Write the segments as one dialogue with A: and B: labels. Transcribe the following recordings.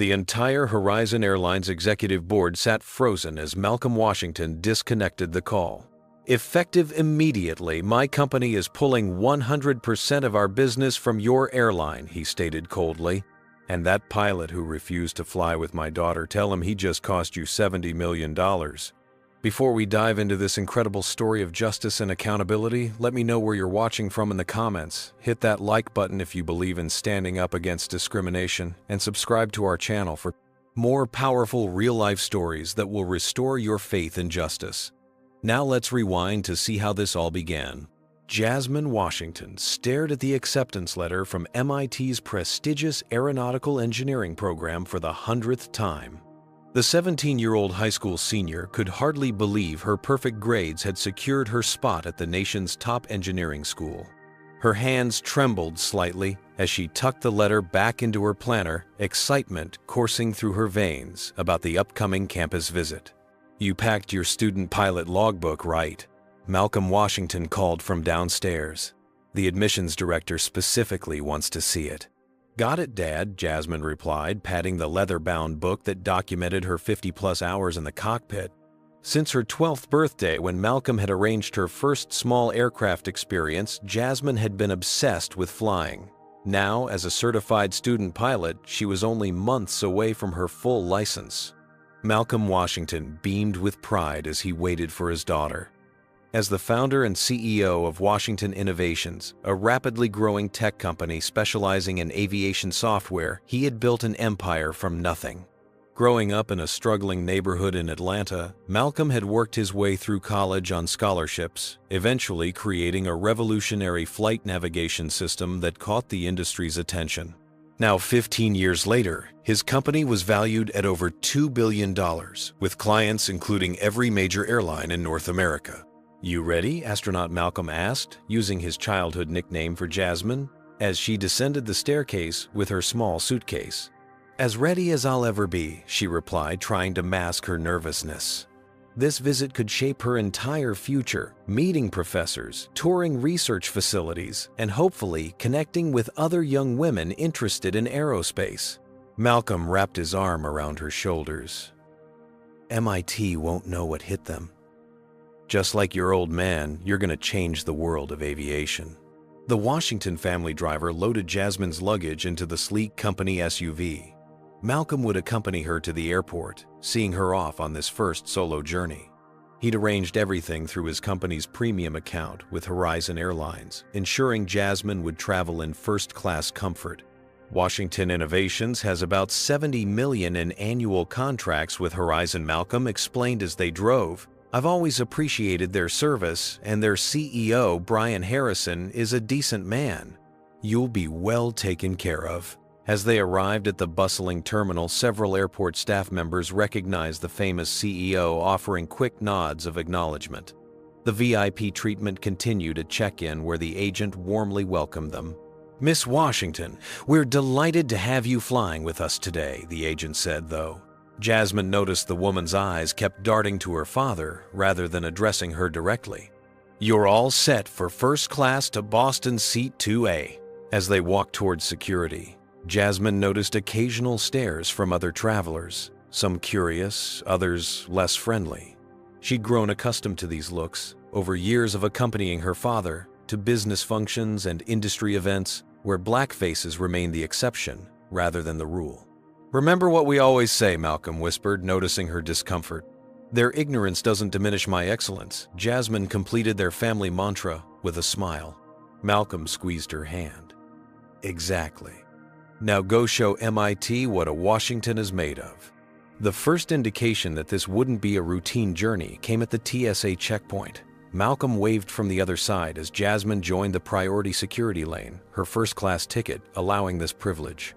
A: The entire Horizon Airlines executive board sat frozen as Malcolm Washington disconnected the call. "Effective immediately, my company is pulling 100% of our business from your airline," he stated coldly. "And that pilot who refused to fly with my daughter, tell him he just cost you $70 million. Before we dive into this incredible story of justice and accountability, let me know where you're watching from in the comments. Hit that like button if you believe in standing up against discrimination, and subscribe to our channel for more powerful real-life stories that will restore your faith in justice. Now let's rewind to see how this all began. Jasmine Washington stared at the acceptance letter from MIT's prestigious aeronautical engineering program for the 100th time. The 17-year-old high school senior could hardly believe her perfect grades had secured her spot at the nation's top engineering school. Her hands trembled slightly as she tucked the letter back into her planner, excitement coursing through her veins about the upcoming campus visit. "You packed your student pilot logbook, right?" Malcolm Washington called from downstairs. "The admissions director specifically wants to see it." "Got it, Dad," Jasmine replied, patting the leather-bound book that documented her 50-plus hours in the cockpit. Since her 12th birthday, when Malcolm had arranged her first small aircraft experience, Jasmine had been obsessed with flying. Now, as a certified student pilot, she was only months away from her full license. Malcolm Washington beamed with pride as he waited for his daughter. As the founder and CEO of Washington Innovations, a rapidly growing tech company specializing in aviation software, he had built an empire from nothing. Growing up in a struggling neighborhood in Atlanta, Malcolm had worked his way through college on scholarships, eventually creating a revolutionary flight navigation system that caught the industry's attention. Now, 15 years later, his company was valued at over $2 billion, with clients including every major airline in North America. "You ready?" astronaut Malcolm asked, using his childhood nickname for Jasmine, as she descended the staircase with her small suitcase. "As ready as I'll ever be," she replied, trying to mask her nervousness. This visit could shape her entire future, meeting professors, touring research facilities, and hopefully connecting with other young women interested in aerospace. Malcolm wrapped his arm around her shoulders. "MIT won't know what hit them. Just like your old man, you're going to change the world of aviation." The Washington family driver loaded Jasmine's luggage into the sleek company SUV. Malcolm would accompany her to the airport, seeing her off on this first solo journey. He'd arranged everything through his company's premium account with Horizon Airlines, ensuring Jasmine would travel in first-class comfort. Washington Innovations has about $70 million in annual contracts with Horizon, Malcolm explained as they drove. "I've always appreciated their service, and their CEO, Brian Harrison, is a decent man. You'll be well taken care of." As they arrived at the bustling terminal, several airport staff members recognized the famous CEO, offering quick nods of acknowledgement. The VIP treatment continued at check-in, where the agent warmly welcomed them. "Miss Washington, we're delighted to have you flying with us today," the agent said, though. Jasmine noticed the woman's eyes kept darting to her father rather than addressing her directly. "You're all set for first class to Boston Seat 2A." As they walked towards security, Jasmine noticed occasional stares from other travelers, some curious, others less friendly. She'd grown accustomed to these looks over years of accompanying her father to business functions and industry events where black faces remained the exception rather than the rule. "Remember what we always say," Malcolm whispered, noticing her discomfort. "Their ignorance doesn't diminish my excellence." Jasmine completed their family mantra with a smile. Malcolm squeezed her hand. "Exactly. Now go show MIT what a Washington is made of." The first indication that this wouldn't be a routine journey came at the TSA checkpoint. Malcolm waved from the other side as Jasmine joined the priority security lane, her first-class ticket allowing this privilege.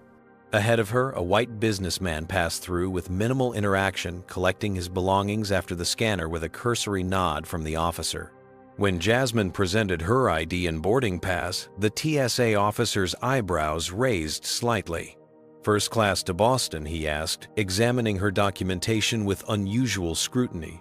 A: Ahead of her, a white businessman passed through with minimal interaction, collecting his belongings after the scanner with a cursory nod from the officer. When Jasmine presented her ID and boarding pass, the TSA officer's eyebrows raised slightly. "First class to Boston?" he asked, examining her documentation with unusual scrutiny.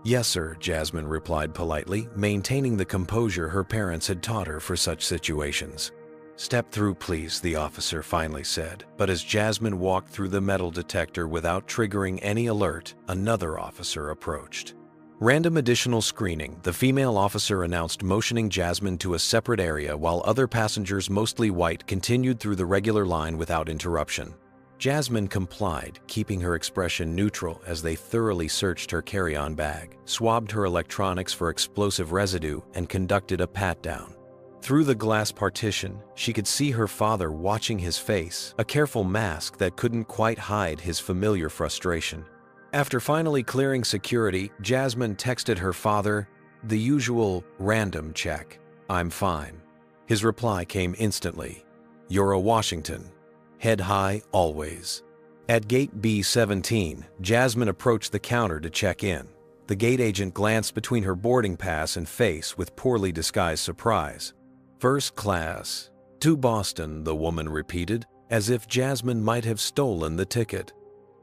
A: "Yes, sir," Jasmine replied politely, maintaining the composure her parents had taught her for such situations. "Step through, please," the officer finally said. But as Jasmine walked through the metal detector without triggering any alert, another officer approached. Random additional screening, the female officer announced, motioning Jasmine to a separate area while other passengers, mostly white, continued through the regular line without interruption. Jasmine complied, keeping her expression neutral as they thoroughly searched her carry-on bag, swabbed her electronics for explosive residue, and conducted a pat-down. Through the glass partition, she could see her father watching his face, a careful mask that couldn't quite hide his familiar frustration. After finally clearing security, Jasmine texted her father the usual random check, "I'm fine." His reply came instantly, "You're a Washington. Head high always." At gate B-17, Jasmine approached the counter to check in. The gate agent glanced between her boarding pass and face with poorly disguised surprise. "First class. To Boston," the woman repeated, as if Jasmine might have stolen the ticket.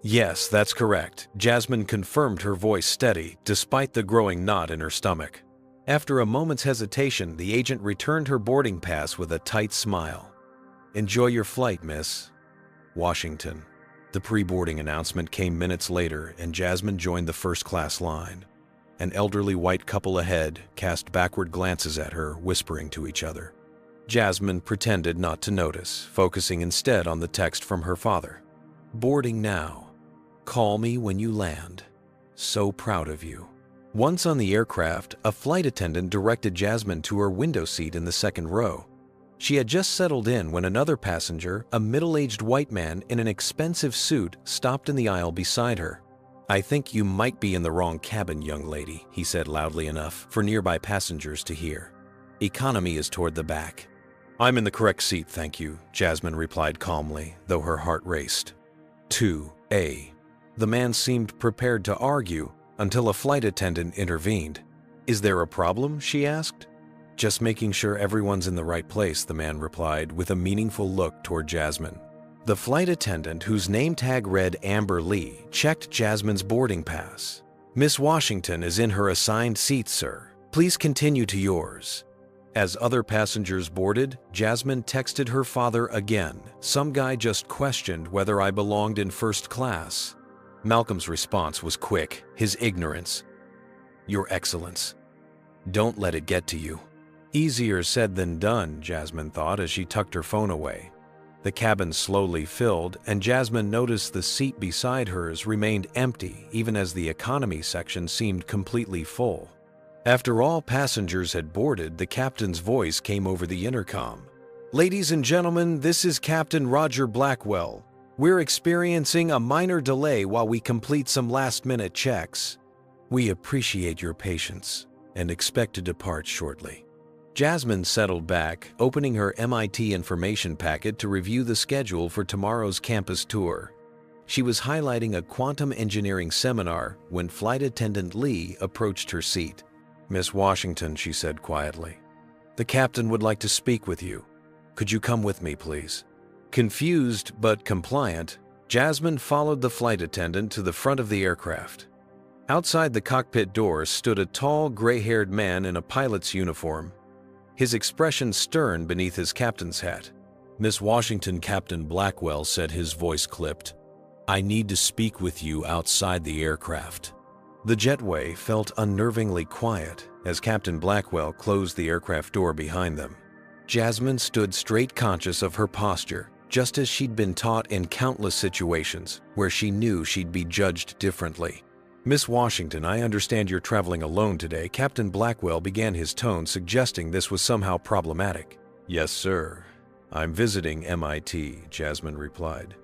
A: "Yes, that's correct," Jasmine confirmed, her voice steady, despite the growing knot in her stomach. After a moment's hesitation, the agent returned her boarding pass with a tight smile. "Enjoy your flight, Miss Washington." The pre-boarding announcement came minutes later, and Jasmine joined the first-class line. An elderly white couple ahead cast backward glances at her, whispering to each other. Jasmine pretended not to notice, focusing instead on the text from her father. "Boarding now. Call me when you land. So proud of you." Once on the aircraft, a flight attendant directed Jasmine to her window seat in the second row. She had just settled in when another passenger, a middle-aged white man in an expensive suit, stopped in the aisle beside her. "I think you might be in the wrong cabin, young lady," he said loudly enough for nearby passengers to hear. "Economy is toward the back." "I'm in the correct seat, thank you," Jasmine replied calmly, though her heart raced. 2A. The man seemed prepared to argue until a flight attendant intervened. "Is there a problem?" she asked. "Just making sure everyone's in the right place," the man replied with a meaningful look toward Jasmine. The flight attendant, whose name tag read Amber Lee, checked Jasmine's boarding pass. "Miss Washington is in her assigned seat, sir. Please continue to yours." As other passengers boarded, Jasmine texted her father again. "Some guy just questioned whether I belonged in first class." Malcolm's response was quick, his ignorance. "Your Excellence. Don't let it get to you." Easier said than done, Jasmine thought as she tucked her phone away. The cabin slowly filled, and Jasmine noticed the seat beside hers remained empty even as the economy section seemed completely full. After all passengers had boarded, the captain's voice came over the intercom. "Ladies and gentlemen, this is Captain Roger Blackwell. We're experiencing a minor delay while we complete some last-minute checks. We appreciate your patience and expect to depart shortly." Jasmine settled back, opening her MIT information packet to review the schedule for tomorrow's campus tour. She was highlighting a quantum engineering seminar when Flight Attendant Lee approached her seat. "Miss Washington," she said quietly, "the captain would like to speak with you. Could you come with me, please?" Confused but compliant, Jasmine followed the flight attendant to the front of the aircraft. Outside the cockpit doors stood a tall, gray-haired man in a pilot's uniform, his expression stern beneath his captain's hat. "Miss Washington," Captain Blackwell said, his voice clipped. "I need to speak with you outside the aircraft." The jetway felt unnervingly quiet as Captain Blackwell closed the aircraft door behind them. Jasmine stood straight, conscious of her posture, just as she'd been taught in countless situations where she knew she'd be judged differently. "Miss Washington, I understand you're traveling alone today." Captain Blackwell began, his tone suggesting this was somehow problematic. "Yes, sir. I'm visiting MIT," Jasmine replied.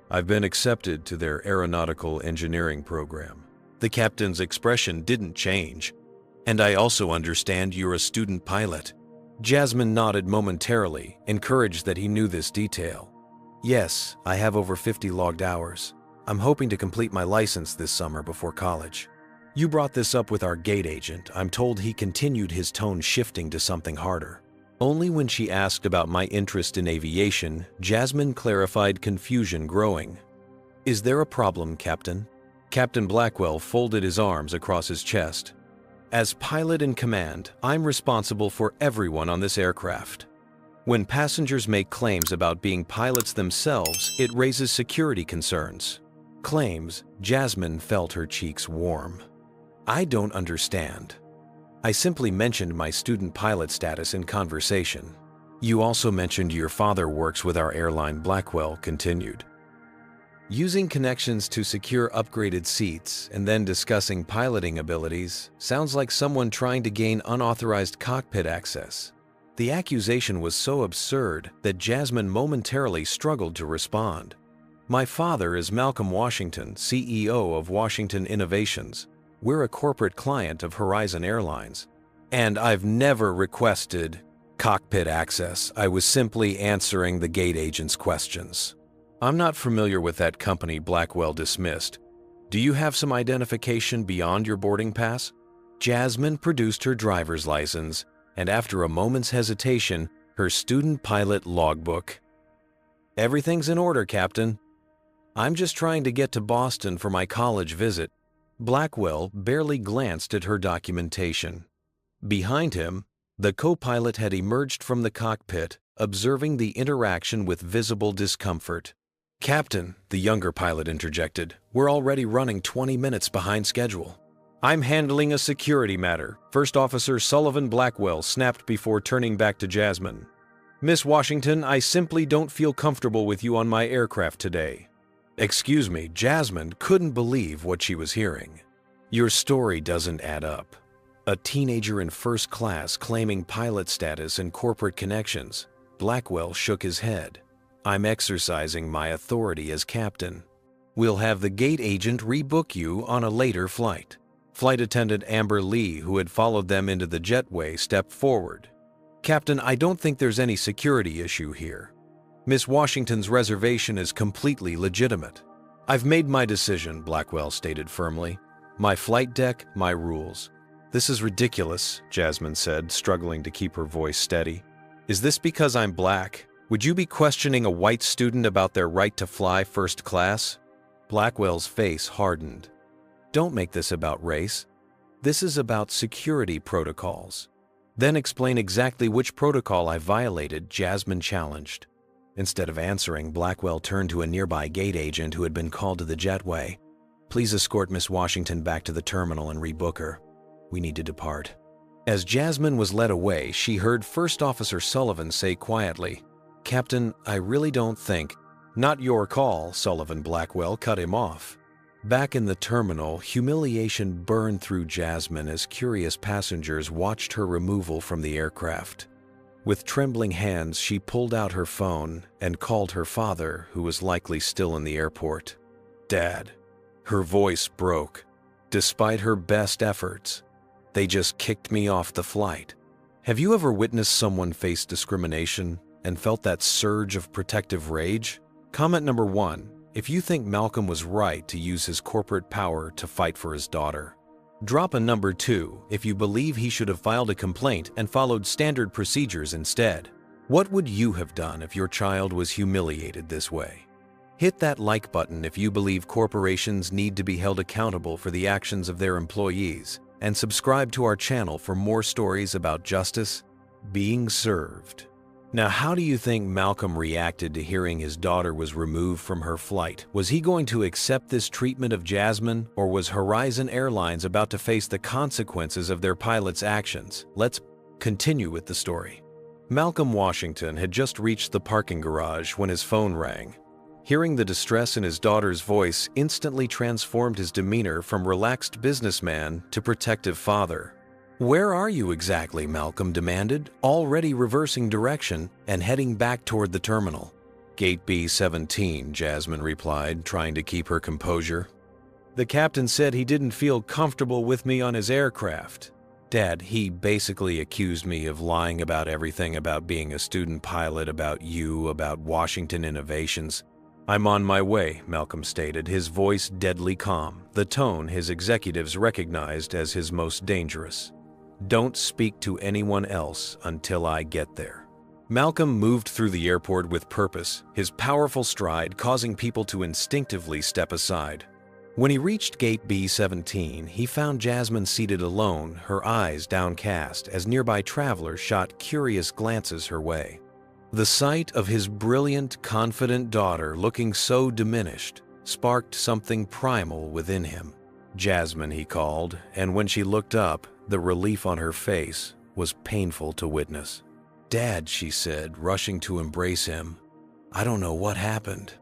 A: "I've been accepted to their aeronautical engineering program." The captain's expression didn't change. "And I also understand you're a student pilot." Jasmine nodded momentarily, encouraged that he knew this detail. "Yes, I have over 50 logged hours. I'm hoping to complete my license this summer before college." "You brought this up with our gate agent," I'm told he continued, his tone shifting to something harder. Only when she asked about my interest in aviation, Jasmine clarified, confusion growing. "Is there a problem, Captain?" Captain Blackwell folded his arms across his chest. "As pilot in command, I'm responsible for everyone on this aircraft. When passengers make claims about being pilots themselves, it raises security concerns. Claims, Jasmine felt her cheeks warm. I don't understand. I simply mentioned my student pilot status in conversation. You also mentioned your father works with our airline. Blackwell continued. Using connections to secure upgraded seats and then discussing piloting abilities sounds like someone trying to gain unauthorized cockpit access. The accusation was so absurd that Jasmine momentarily struggled to respond. My father is Malcolm Washington, CEO of Washington Innovations. We're a corporate client of Horizon Airlines. And I've never requested cockpit access. I was simply answering the gate agent's questions. I'm not familiar with that company. Blackwell dismissed. Do you have some identification beyond your boarding pass? Jasmine produced her driver's license, and after a moment's hesitation, her student pilot logbook. Everything's in order, Captain. I'm just trying to get to Boston for my college visit. Blackwell barely glanced at her documentation. Behind him, the co-pilot had emerged from the cockpit, observing the interaction with visible discomfort. Captain, the younger pilot interjected, we're already running 20 minutes behind schedule. I'm handling a security matter, First Officer Sullivan Blackwell snapped before turning back to Jasmine. Miss Washington, I simply don't feel comfortable with you on my aircraft today. Excuse me, Jasmine couldn't believe what she was hearing. Your story doesn't add up. A teenager in first class claiming pilot status and corporate connections. Blackwell shook his head. I'm exercising my authority as captain. We'll have the gate agent rebook you on a later flight. Flight attendant Amber Lee, who had followed them into the jetway, stepped forward. Captain, I don't think there's any security issue here. Miss Washington's reservation is completely legitimate. I've made my decision, Blackwell stated firmly. My flight deck, my rules. This is ridiculous, Jasmine said, struggling to keep her voice steady. Is this because I'm black? Would you be questioning a white student about their right to fly first class? Blackwell's face hardened. Don't make this about race. This is about security protocols. Then explain exactly which protocol I violated, Jasmine challenged. Instead of answering, Blackwell turned to a nearby gate agent who had been called to the jetway. Please escort Miss Washington back to the terminal and rebook her. We need to depart. As Jasmine was led away, she heard First Officer Sullivan say quietly, Captain, I really don't think. Not your call, Sullivan. Blackwell cut him off. Back in the terminal, humiliation burned through Jasmine as curious passengers watched her removal from the aircraft. With trembling hands, she pulled out her phone and called her father, who was likely still in the airport. Dad. Her voice broke. Despite her best efforts, they just kicked me off the flight. Have you ever witnessed someone face discrimination and felt that surge of protective rage? Comment number 1. If you think Malcolm was right to use his corporate power to fight for his daughter. Drop a number 2 if you believe he should have filed a complaint and followed standard procedures instead. What would you have done if your child was humiliated this way? Hit that like button if you believe corporations need to be held accountable for the actions of their employees, and subscribe to our channel for more stories about justice being served. Now, how do you think Malcolm reacted to hearing his daughter was removed from her flight? Was he going to accept this treatment of Jasmine, or was Horizon Airlines about to face the consequences of their pilot's actions? Let's continue with the story. Malcolm Washington had just reached the parking garage when his phone rang. Hearing the distress in his daughter's voice instantly transformed his demeanor from relaxed businessman to protective father. Where are you exactly? Malcolm demanded, already reversing direction and heading back toward the terminal. Gate B-17, Jasmine replied, trying to keep her composure. The captain said he didn't feel comfortable with me on his aircraft. Dad, he basically accused me of lying about everything, about being a student pilot, about you, about Washington Innovations. I'm on my way, Malcolm stated, his voice deadly calm, the tone his executives recognized as his most dangerous. Don't speak to anyone else until I get there. Malcolm moved through the airport with purpose, his powerful stride causing people to instinctively step aside. When he reached Gate B-17, he found Jasmine seated alone, her eyes downcast, as nearby travelers shot curious glances her way. The sight of his brilliant, confident daughter looking so diminished sparked something primal within him. Jasmine, he called, and when she looked up, the relief on her face was painful to witness. "Dad," she said, rushing to embrace him. "I don't know what happened."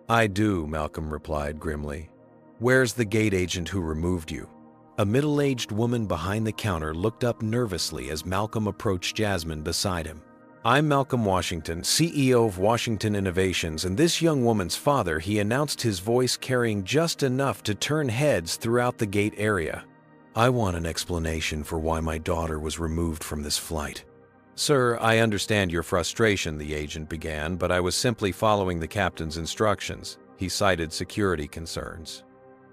A: "I do," Malcolm replied grimly. "Where's the gate agent who removed you?" A middle-aged woman behind the counter looked up nervously as Malcolm approached Jasmine beside him. "I'm Malcolm Washington, CEO of Washington Innovations, and this young woman's father," he announced, his voice carrying just enough to turn heads throughout the gate area. "I want an explanation for why my daughter was removed from this flight." "Sir, I understand your frustration," the agent began, "but I was simply following the captain's instructions." He cited security concerns.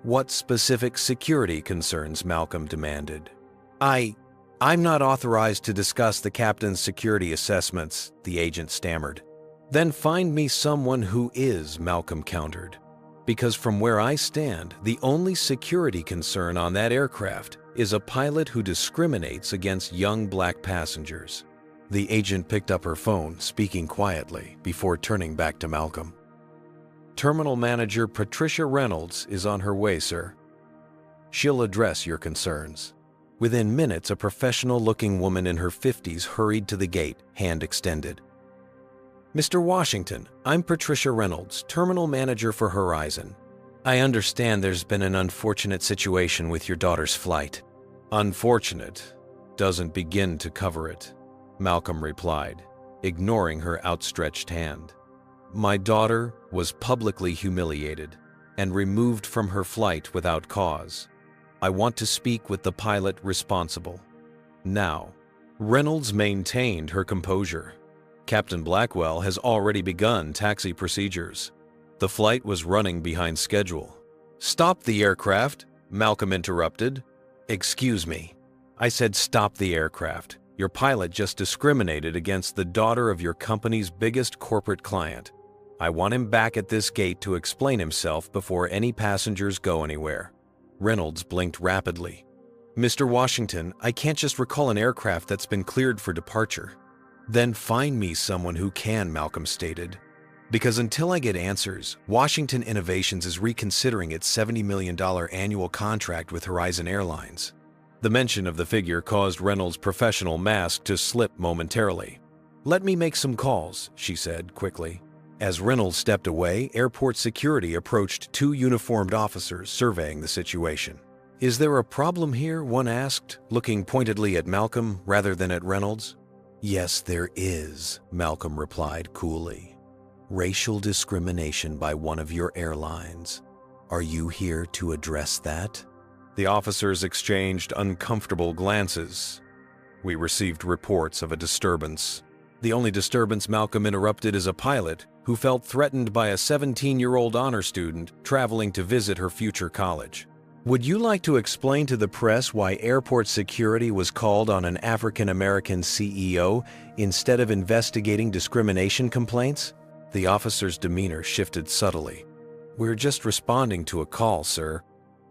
A: "What specific security concerns?" Malcolm demanded. I'm not authorized to discuss the captain's security assessments," the agent stammered. "Then find me someone who is," Malcolm countered. "Because from where I stand, the only security concern on that aircraft is a pilot who discriminates against young black passengers." The agent picked up her phone, speaking quietly, before turning back to Malcolm. "Terminal Manager Patricia Reynolds is on her way, sir. She'll address your concerns." Within minutes, a professional-looking woman in her 50s hurried to the gate, hand extended. "Mr. Washington, I'm Patricia Reynolds, Terminal Manager for Horizon. I understand there's been an unfortunate situation with your daughter's flight." "Unfortunate doesn't begin to cover it," Malcolm replied, ignoring her outstretched hand. "My daughter was publicly humiliated and removed from her flight without cause. I want to speak with the pilot responsible now." Reynolds maintained her composure. "Captain Blackwell has already begun taxi procedures. The flight was running behind schedule." "Stop the aircraft," Malcolm interrupted. "Excuse me. I said stop the aircraft. Your pilot just discriminated against the daughter of your company's biggest corporate client. I want him back at this gate to explain himself before any passengers go anywhere." Reynolds blinked rapidly. "Mr. Washington, I can't just recall an aircraft that's been cleared for departure." "Then find me someone who can," Malcolm stated. "Because until I get answers, Washington Innovations is reconsidering its $70 million annual contract with Horizon Airlines." The mention of the figure caused Reynolds' professional mask to slip momentarily. "Let me make some calls," she said quickly. As Reynolds stepped away, airport security approached two uniformed officers surveying the situation. "Is there a problem here?" one asked, looking pointedly at Malcolm rather than at Reynolds. "Yes, there is," Malcolm replied coolly. "Racial discrimination by one of your airlines. Are you here to address that?" The officers exchanged uncomfortable glances. "We received reports of a disturbance." The only disturbance, Malcolm interrupted, is a pilot who felt threatened by a 17-year-old honor student traveling to visit her future college. "Would you like to explain to the press why airport security was called on an African-American CEO instead of investigating discrimination complaints?" The officer's demeanor shifted subtly. "We're just responding to a call, sir.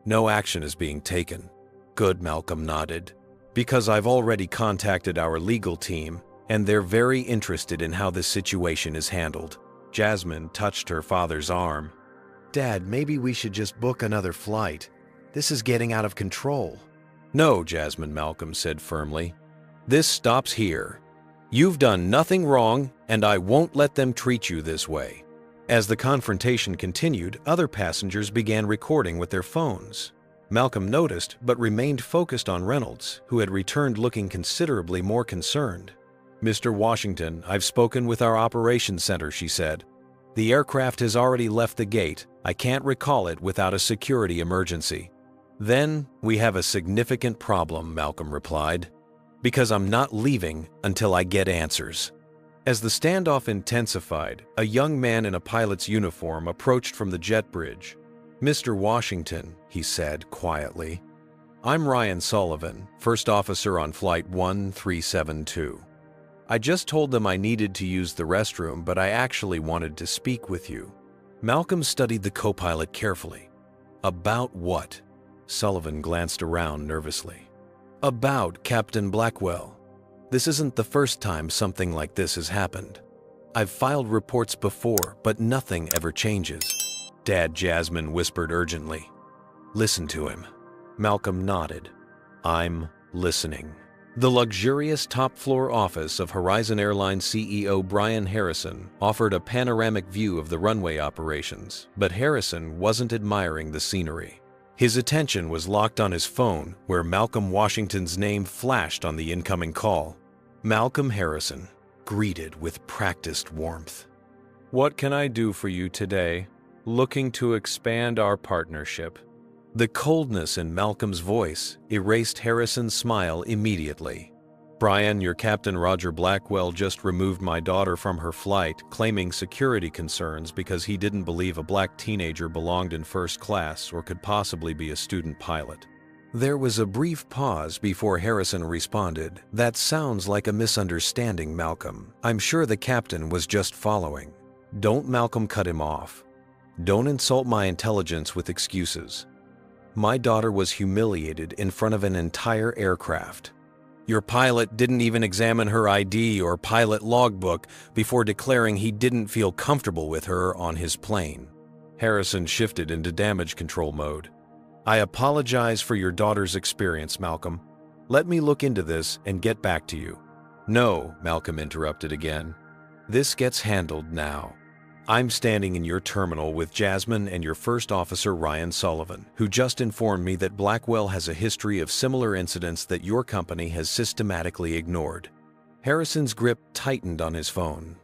A: No action is being taken." "Good," Malcolm nodded. "Because I've already contacted our legal team, and they're very interested in how this situation is handled." Jasmine touched her father's arm. "Dad, maybe we should just book another flight. This is getting out of control." "No, Jasmine," Malcolm said firmly. "This stops here. You've done nothing wrong, and I won't let them treat you this way." As the confrontation continued, other passengers began recording with their phones. Malcolm noticed, but remained focused on Reynolds, who had returned looking considerably more concerned. "Mr. Washington, I've spoken with our operations center," she said. "The aircraft has already left the gate. I can't recall it without a security emergency." "Then we have a significant problem," Malcolm replied, "because I'm not leaving until I get answers." As the standoff intensified, a young man in a pilot's uniform approached from the jet bridge. "Mr. Washington," he said quietly, "I'm Ryan Sullivan, first officer on Flight 1372. I just told them I needed to use the restroom, but I actually wanted to speak with you." Malcolm studied the co-pilot carefully. "About what?" Sullivan glanced around nervously. "About Captain Blackwell. This isn't the first time something like this has happened." I've filed reports before, but nothing ever changes. Dad, Jasmine whispered urgently. Listen to him. Malcolm nodded. I'm listening. The luxurious top-floor office of Horizon Airline CEO Brian Harrison offered a panoramic view of the runway operations, but Harrison wasn't admiring the scenery. His attention was locked on his phone, where Malcolm Washington's name flashed on the incoming call. Malcolm Harrison, greeted with practiced warmth. What can I do for you today? Looking to expand our partnership. The coldness in Malcolm's voice erased Harrison's smile immediately. Brian, your Captain Roger Blackwell just removed my daughter from her flight, claiming security concerns because he didn't believe a black teenager belonged in first class or could possibly be a student pilot. There was a brief pause before Harrison responded. That sounds like a misunderstanding, Malcolm. I'm sure the captain was just following. Don't, Malcolm cut him off. Don't insult my intelligence with excuses. My daughter was humiliated in front of an entire aircraft. Your pilot didn't even examine her ID or pilot logbook before declaring he didn't feel comfortable with her on his plane. Harrison shifted into damage control mode. I apologize for your daughter's experience, Malcolm. Let me look into this and get back to you. No, Malcolm interrupted again. This gets handled now. I'm standing in your terminal with Jasmine and your first officer Ryan Sullivan, who just informed me that Blackwell has a history of similar incidents that your company has systematically ignored. Harrison's grip tightened on his phone.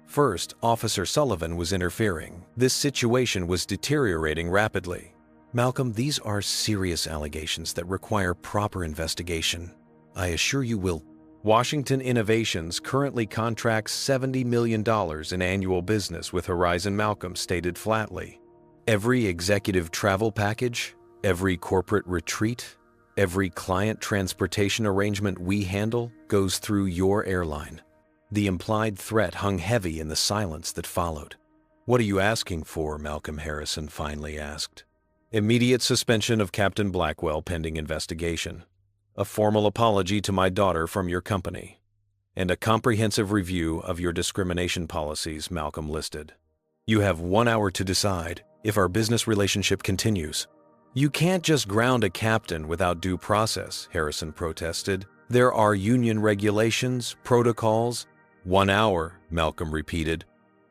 A: First, Officer Sullivan was interfering. This situation was deteriorating rapidly. Malcolm, these are serious allegations that require proper investigation. I assure you will. Washington Innovations currently contracts $70 million in annual business with Horizon, Malcolm stated flatly. Every executive travel package, every corporate retreat, every client transportation arrangement we handle goes through your airline. The implied threat hung heavy in the silence that followed. What are you asking for? Malcolm Harrison finally asked. Immediate suspension of Captain Blackwell pending investigation. A formal apology to my daughter from your company, and a comprehensive review of your discrimination policies, Malcolm listed. You have 1 hour to decide if our business relationship continues. You can't just ground a captain without due process, Harrison protested. There are union regulations, protocols. 1 hour, Malcolm repeated.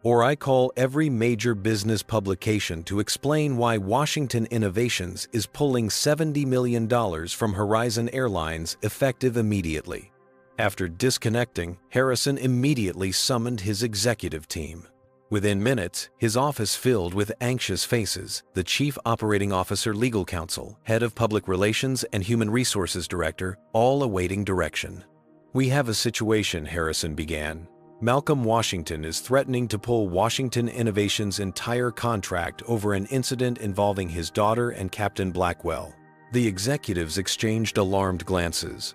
A: Or I call every major business publication to explain why Washington Innovations is pulling $70 million from Horizon Airlines effective immediately. After disconnecting, Harrison immediately summoned his executive team. Within minutes, his office filled with anxious faces, the Chief Operating Officer Legal Counsel, Head of Public Relations and Human Resources Director, all awaiting direction. We have a situation, Harrison began. Malcolm Washington is threatening to pull Washington Innovations' entire contract over an incident involving his daughter and Captain Blackwell. The executives exchanged alarmed glances.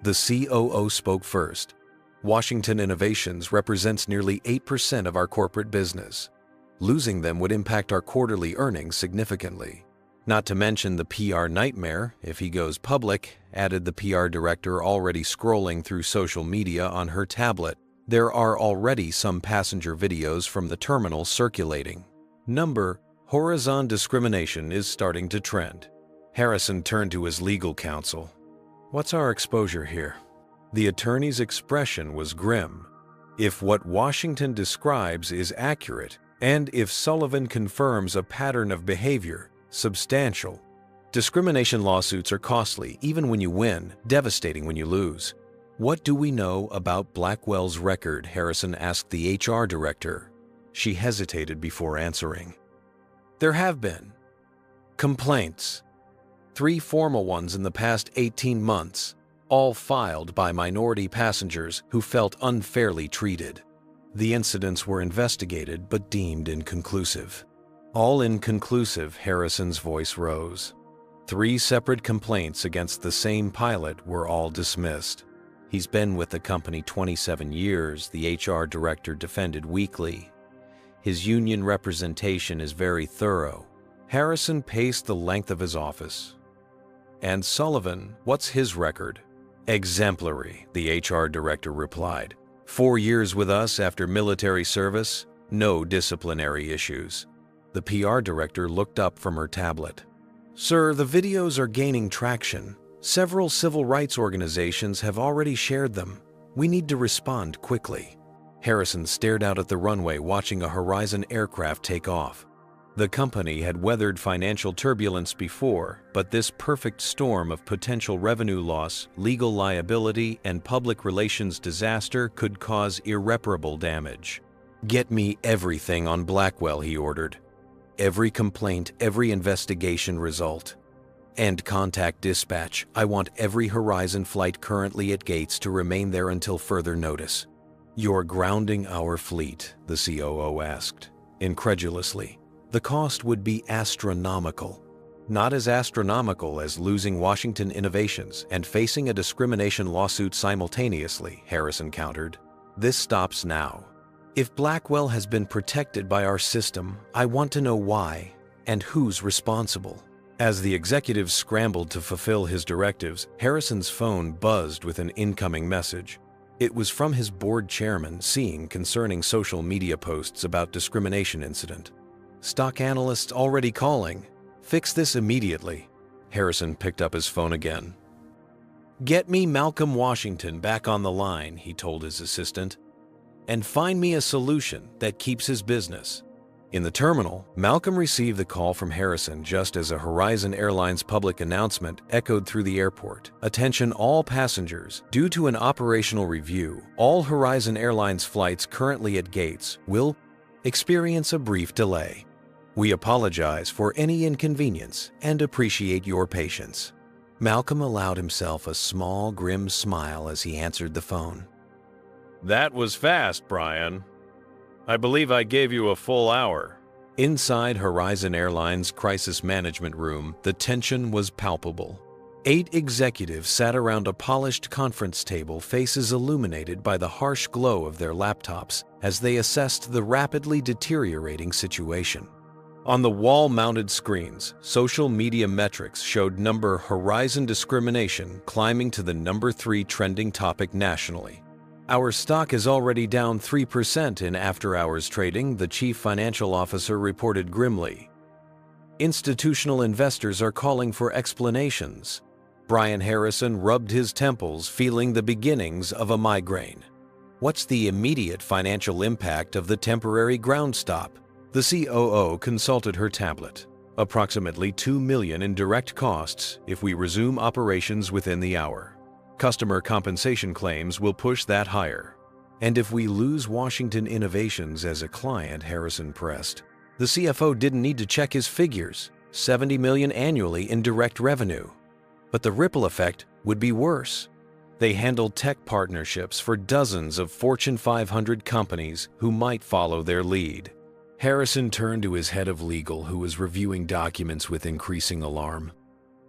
A: The COO spoke first. Washington Innovations represents nearly 8% of our corporate business. Losing them would impact our quarterly earnings significantly. Not to mention the PR nightmare if he goes public, added the PR director already scrolling through social media on her tablet. There are already some passenger videos from the terminal circulating. Horizon discrimination is starting to trend. Harrison turned to his legal counsel. What's our exposure here? The attorney's expression was grim. If what Washington describes is accurate, and if Sullivan confirms a pattern of behavior, substantial. Discrimination lawsuits are costly even when you win, devastating when you lose. What do we know about Blackwell's record? Harrison asked the HR director. She hesitated before answering. There have been complaints. 3 formal ones in the past 18 months, all filed by minority passengers who felt unfairly treated. The incidents were investigated but deemed inconclusive. All inconclusive, Harrison's voice rose. 3 separate complaints against the same pilot were all dismissed. He's been with the company 27 years, the HR director defended weakly. His union representation is very thorough. Harrison paced the length of his office. And Sullivan, what's his record? Exemplary, the HR director replied. 4 years with us after military service, no disciplinary issues. The PR director looked up from her tablet. Sir, the videos are gaining traction. Several civil rights organizations have already shared them. We need to respond quickly. Harrison stared out at the runway watching a Horizon aircraft take off. The company had weathered financial turbulence before, but this perfect storm of potential revenue loss, legal liability, and public relations disaster could cause irreparable damage. Get me everything on Blackwell, he ordered. Every complaint, every investigation result. And contact dispatch. I want every Horizon flight currently at gates to remain there until further notice. You're grounding our fleet, the COO asked, incredulously. The cost would be astronomical. Not as astronomical as losing Washington Innovations and facing a discrimination lawsuit simultaneously, Harrison countered. This stops now. If Blackwell has been protected by our system, I want to know why and who's responsible. As the executive scrambled to fulfill his directives, Harrison's phone buzzed with an incoming message. It was from his board chairman, seeing concerning social media posts about discrimination incident. Stock analysts already calling. Fix this immediately. Harrison picked up his phone again. Get me Malcolm Washington back on the line, he told his assistant, and find me a solution that keeps his business. In the terminal, Malcolm received the call from Harrison just as a Horizon Airlines public announcement echoed through the airport. Attention all passengers. Due to an operational review, all Horizon Airlines flights currently at gates will experience a brief delay. We apologize for any inconvenience and appreciate your patience. Malcolm allowed himself a small, grim smile as he answered the phone. That was fast, Brian. I believe I gave you a full hour. Inside Horizon Airlines' crisis management room, the tension was palpable. 8 executives sat around a polished conference table, faces illuminated by the harsh glow of their laptops as they assessed the rapidly deteriorating situation. On the wall-mounted screens, social media metrics showed number Horizon discrimination climbing to the number 3 trending topic nationally. Our stock is already down 3% in after-hours trading, the chief financial officer reported grimly. Institutional investors are calling for explanations. Brian Harrison rubbed his temples, feeling the beginnings of a migraine. What's the immediate financial impact of the temporary ground stop? The COO consulted her tablet. Approximately $2 million in direct costs if we resume operations within the hour. Customer compensation claims will push that higher. And if we lose Washington Innovations as a client, Harrison pressed. The CFO didn't need to check his figures, $70 million annually in direct revenue. But the ripple effect would be worse. They handled tech partnerships for dozens of Fortune 500 companies who might follow their lead. Harrison turned to his head of legal, who was reviewing documents with increasing alarm.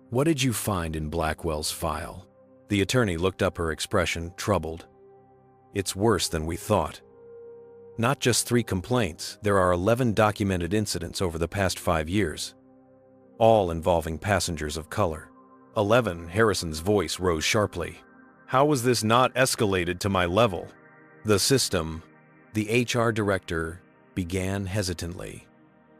A: What did you find in Blackwell's file? The attorney looked up, her expression troubled. It's worse than we thought. Not just 3 complaints, there are 11 documented incidents over the past 5 years, all involving passengers of color. 11, Harrison's voice rose sharply. How was this not escalated to my level? The system, the HR director, began hesitantly.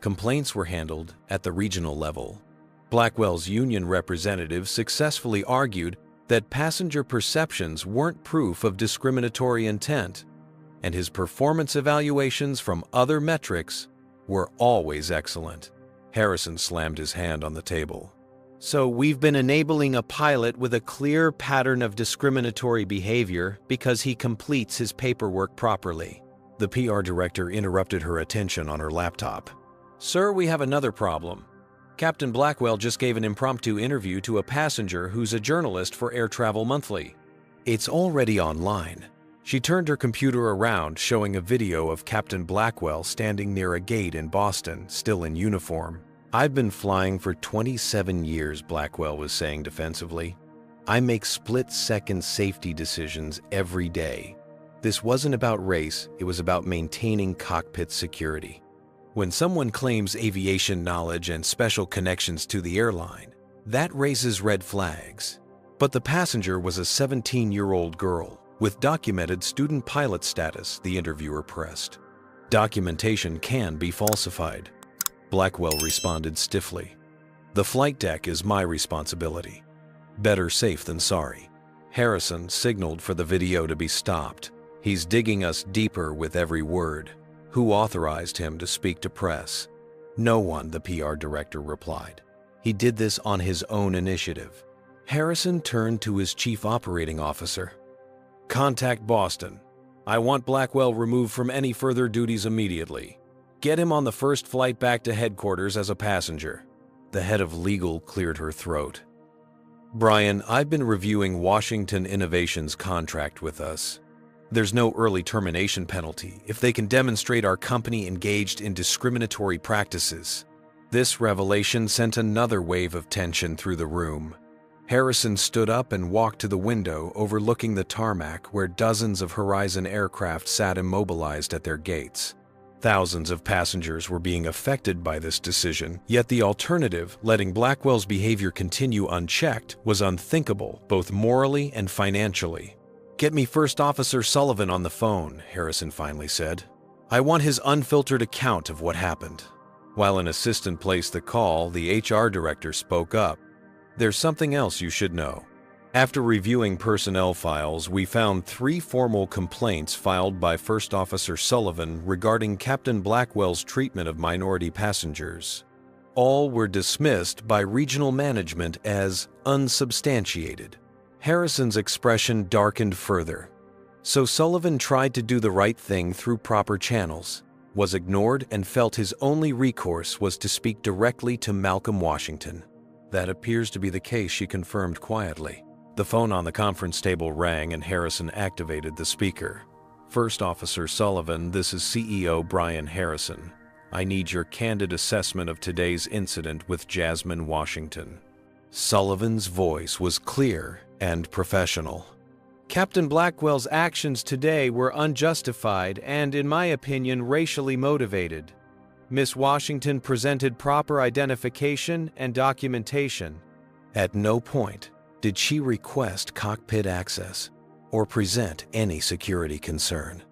A: Complaints were handled at the regional level. Blackwell's union representative successfully argued that passenger perceptions weren't proof of discriminatory intent, and his performance evaluations from other metrics were always excellent. Harrison slammed his hand on the table. So we've been enabling a pilot with a clear pattern of discriminatory behavior because he completes his paperwork properly. The PR director interrupted her attention on her laptop. Sir, we have another problem. Captain Blackwell just gave an impromptu interview to a passenger who's a journalist for Air Travel Monthly. It's already online. She turned her computer around, showing a video of Captain Blackwell standing near a gate in Boston, still in uniform. I've been flying for 27 years, Blackwell was saying defensively. I make split-second safety decisions every day. This wasn't about race, it was about maintaining cockpit security. When someone claims aviation knowledge and special connections to the airline, that raises red flags. But the passenger was a 17-year-old girl, With documented student pilot status, the interviewer pressed. Documentation can be falsified. Blackwell responded stiffly. The flight deck is my responsibility. Better safe than sorry. Harrison signaled for the video to be stopped. He's digging us deeper with every word. Who authorized him to speak to press? No one, the PR director replied. He did this on his own initiative. Harrison turned to his chief operating officer. Contact Boston. I want Blackwell removed from any further duties immediately. Get him on the first flight back to headquarters as a passenger. The head of legal cleared her throat. Brian, I've been reviewing Washington Innovation's contract with us. There's no early termination penalty if they can demonstrate our company engaged in discriminatory practices. This revelation sent another wave of tension through the room. Harrison stood up and walked to the window overlooking the tarmac where dozens of Horizon aircraft sat immobilized at their gates. Thousands of passengers were being affected by this decision, yet the alternative, letting Blackwell's behavior continue unchecked, was unthinkable both morally and financially. Get me First Officer Sullivan on the phone, Harrison finally said. I want his unfiltered account of what happened. While an assistant placed the call, the HR director spoke up. There's something else you should know. After reviewing personnel files, we found 3 formal complaints filed by First Officer Sullivan regarding Captain Blackwell's treatment of minority passengers. All were dismissed by regional management as unsubstantiated. Harrison's expression darkened further. So Sullivan tried to do the right thing through proper channels, was ignored, and felt his only recourse was to speak directly to Malcolm Washington. That appears to be the case, she confirmed quietly. The phone on the conference table rang and Harrison activated the speaker. First Officer Sullivan, this is CEO Brian Harrison. I need your candid assessment of today's incident with Jasmine Washington. Sullivan's voice was clear and professional. Captain Blackwell's actions today were unjustified and, in my opinion, racially motivated. Miss Washington presented proper identification and documentation. At no point did she request cockpit access or present any security concern.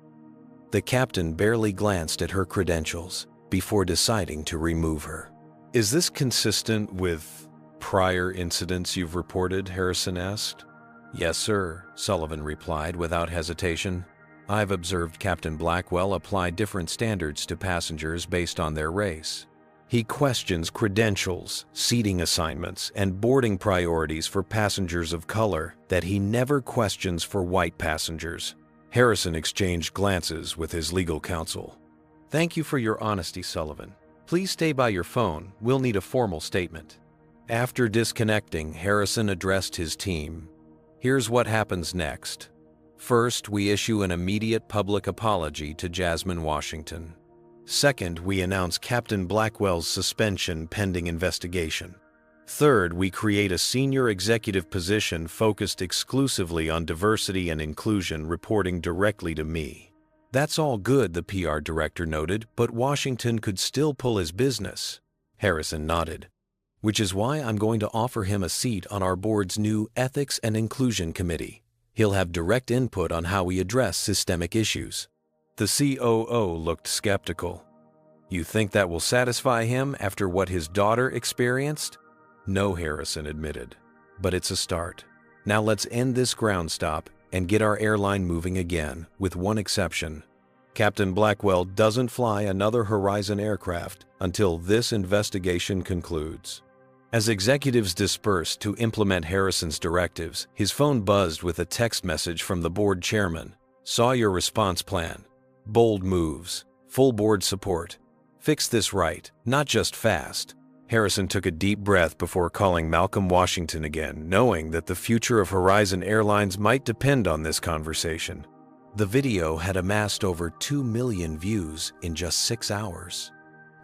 A: The captain barely glanced at her credentials before deciding to remove her. Is this consistent with prior incidents you've reported? Harrison asked. Yes, sir, Sullivan replied without hesitation. I've observed Captain Blackwell apply different standards to passengers based on their race. He questions credentials, seating assignments, and boarding priorities for passengers of color that he never questions for white passengers. Harrison exchanged glances with his legal counsel. Thank you for your honesty, Sullivan. Please stay by your phone. We'll need a formal statement. After disconnecting, Harrison addressed his team. Here's what happens next. First, we issue an immediate public apology to Jasmine Washington. Second, we announce Captain Blackwell's suspension pending investigation. Third, we create a senior executive position focused exclusively on diversity and inclusion, reporting directly to me. That's all good, the PR director noted, but Washington could still pull his business. Harrison nodded. Which is why I'm going to offer him a seat on our board's new Ethics and Inclusion Committee. He'll have direct input on how we address systemic issues. The COO looked skeptical. You think that will satisfy him after what his daughter experienced? No, Harrison admitted. But it's a start. Now let's end this ground stop and get our airline moving again, with one exception. Captain Blackwell doesn't fly another Horizon aircraft until this investigation concludes. As executives dispersed to implement Harrison's directives, his phone buzzed with a text message from the board chairman. Saw your response plan. Bold moves. Full board support. Fix this right, not just fast. Harrison took a deep breath before calling Malcolm Washington again, knowing that the future of Horizon Airlines might depend on this conversation. The video had amassed over 2 million views in just 6 hours.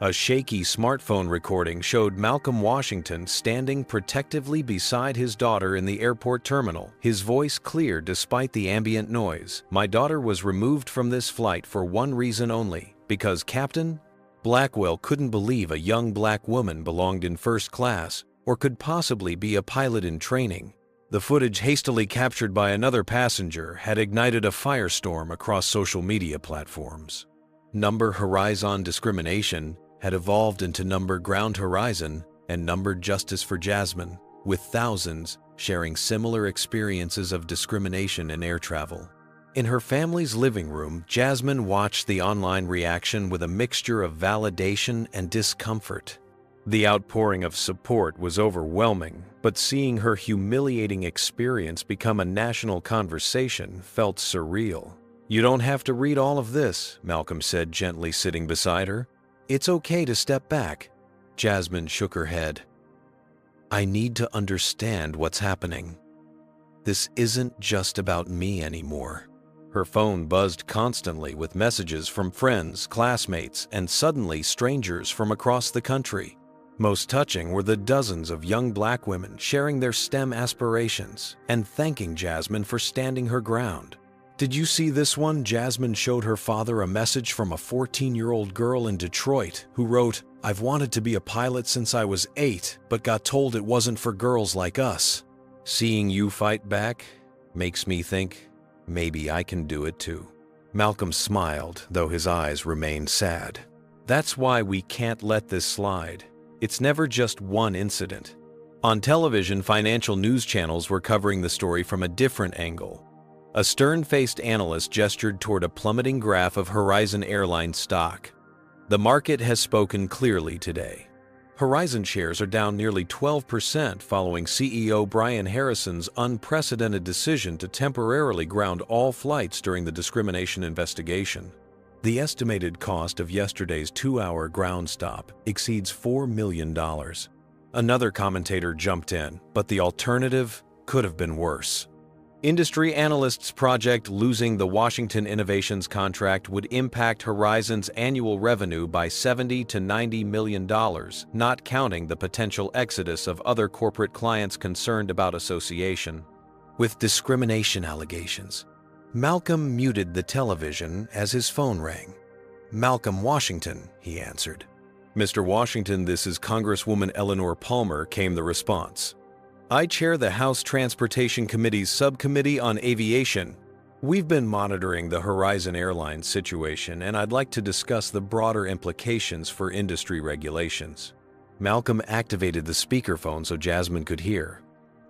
A: A shaky smartphone recording showed Malcolm Washington standing protectively beside his daughter in the airport terminal, his voice clear despite the ambient noise. My daughter was removed from this flight for one reason only, because Captain Blackwell couldn't believe a young black woman belonged in first class or could possibly be a pilot in training. The footage hastily captured by another passenger had ignited a firestorm across social media platforms. Number Horizon discrimination had evolved into Number Ground Horizon and Number Justice for Jasmine, with thousands sharing similar experiences of discrimination in air travel. In her family's living room, Jasmine watched the online reaction with a mixture of validation and discomfort. The outpouring of support was overwhelming, but seeing her humiliating experience become a national conversation felt surreal. "You don't have to read all of this," Malcolm said, gently sitting beside her. "It's okay to step back." Jasmine shook her head. "I need to understand what's happening. This isn't just about me anymore." Her phone buzzed constantly with messages from friends, classmates, and suddenly strangers from across the country. Most touching were the dozens of young Black women sharing their STEM aspirations and thanking Jasmine for standing her ground. "Did you see this one?" Jasmine showed her father a message from a 14-year-old girl in Detroit who wrote, "I've wanted to be a pilot since I was 8, but got told it wasn't for girls like us. Seeing you fight back makes me think maybe I can do it too." Malcolm smiled, though his eyes remained sad. "That's why we can't let this slide. It's never just one incident." On television, financial news channels were covering the story from a different angle. A stern-faced analyst gestured toward a plummeting graph of Horizon Airline stock. "The market has spoken clearly today. Horizon shares are down nearly 12% following CEO Brian Harrison's unprecedented decision to temporarily ground all flights during the discrimination investigation. The estimated cost of yesterday's 2-hour ground stop exceeds $4 million. Another commentator jumped in, but the alternative could have been worse. Industry analysts project losing the Washington Innovations contract would impact Horizon's annual revenue by $70 to $90 million, not counting the potential exodus of other corporate clients concerned about association. With discrimination allegations, Malcolm muted the television as his phone rang. "Malcolm Washington," he answered. "Mr. Washington, this is Congresswoman Eleanor Palmer," came the response. "I chair the House Transportation Committee's Subcommittee on Aviation. We've been monitoring the Horizon Airlines situation, and I'd like to discuss the broader implications for industry regulations." Malcolm activated the speakerphone so Jasmine could hear.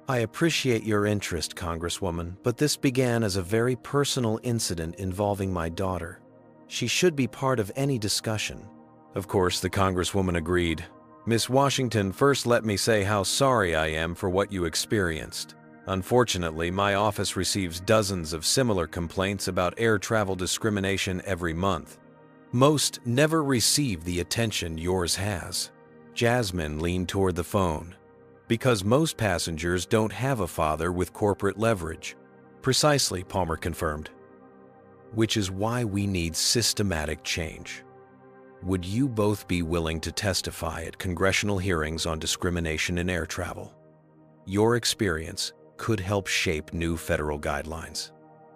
A: "I appreciate your interest, Congresswoman, but this began as a very personal incident involving my daughter. She should be part of any discussion." Of course, the Congresswoman agreed. "Miss Washington, first let me say how sorry I am for what you experienced. Unfortunately, my office receives dozens of similar complaints about air travel discrimination every month. Most never receive the attention yours has." Jasmine leaned toward the phone. "Because most passengers don't have a father with corporate leverage." "Precisely," Palmer confirmed. "Which is why we need systematic change. Would you both be willing to testify at congressional hearings on discrimination in air travel? Your experience could help shape new federal guidelines."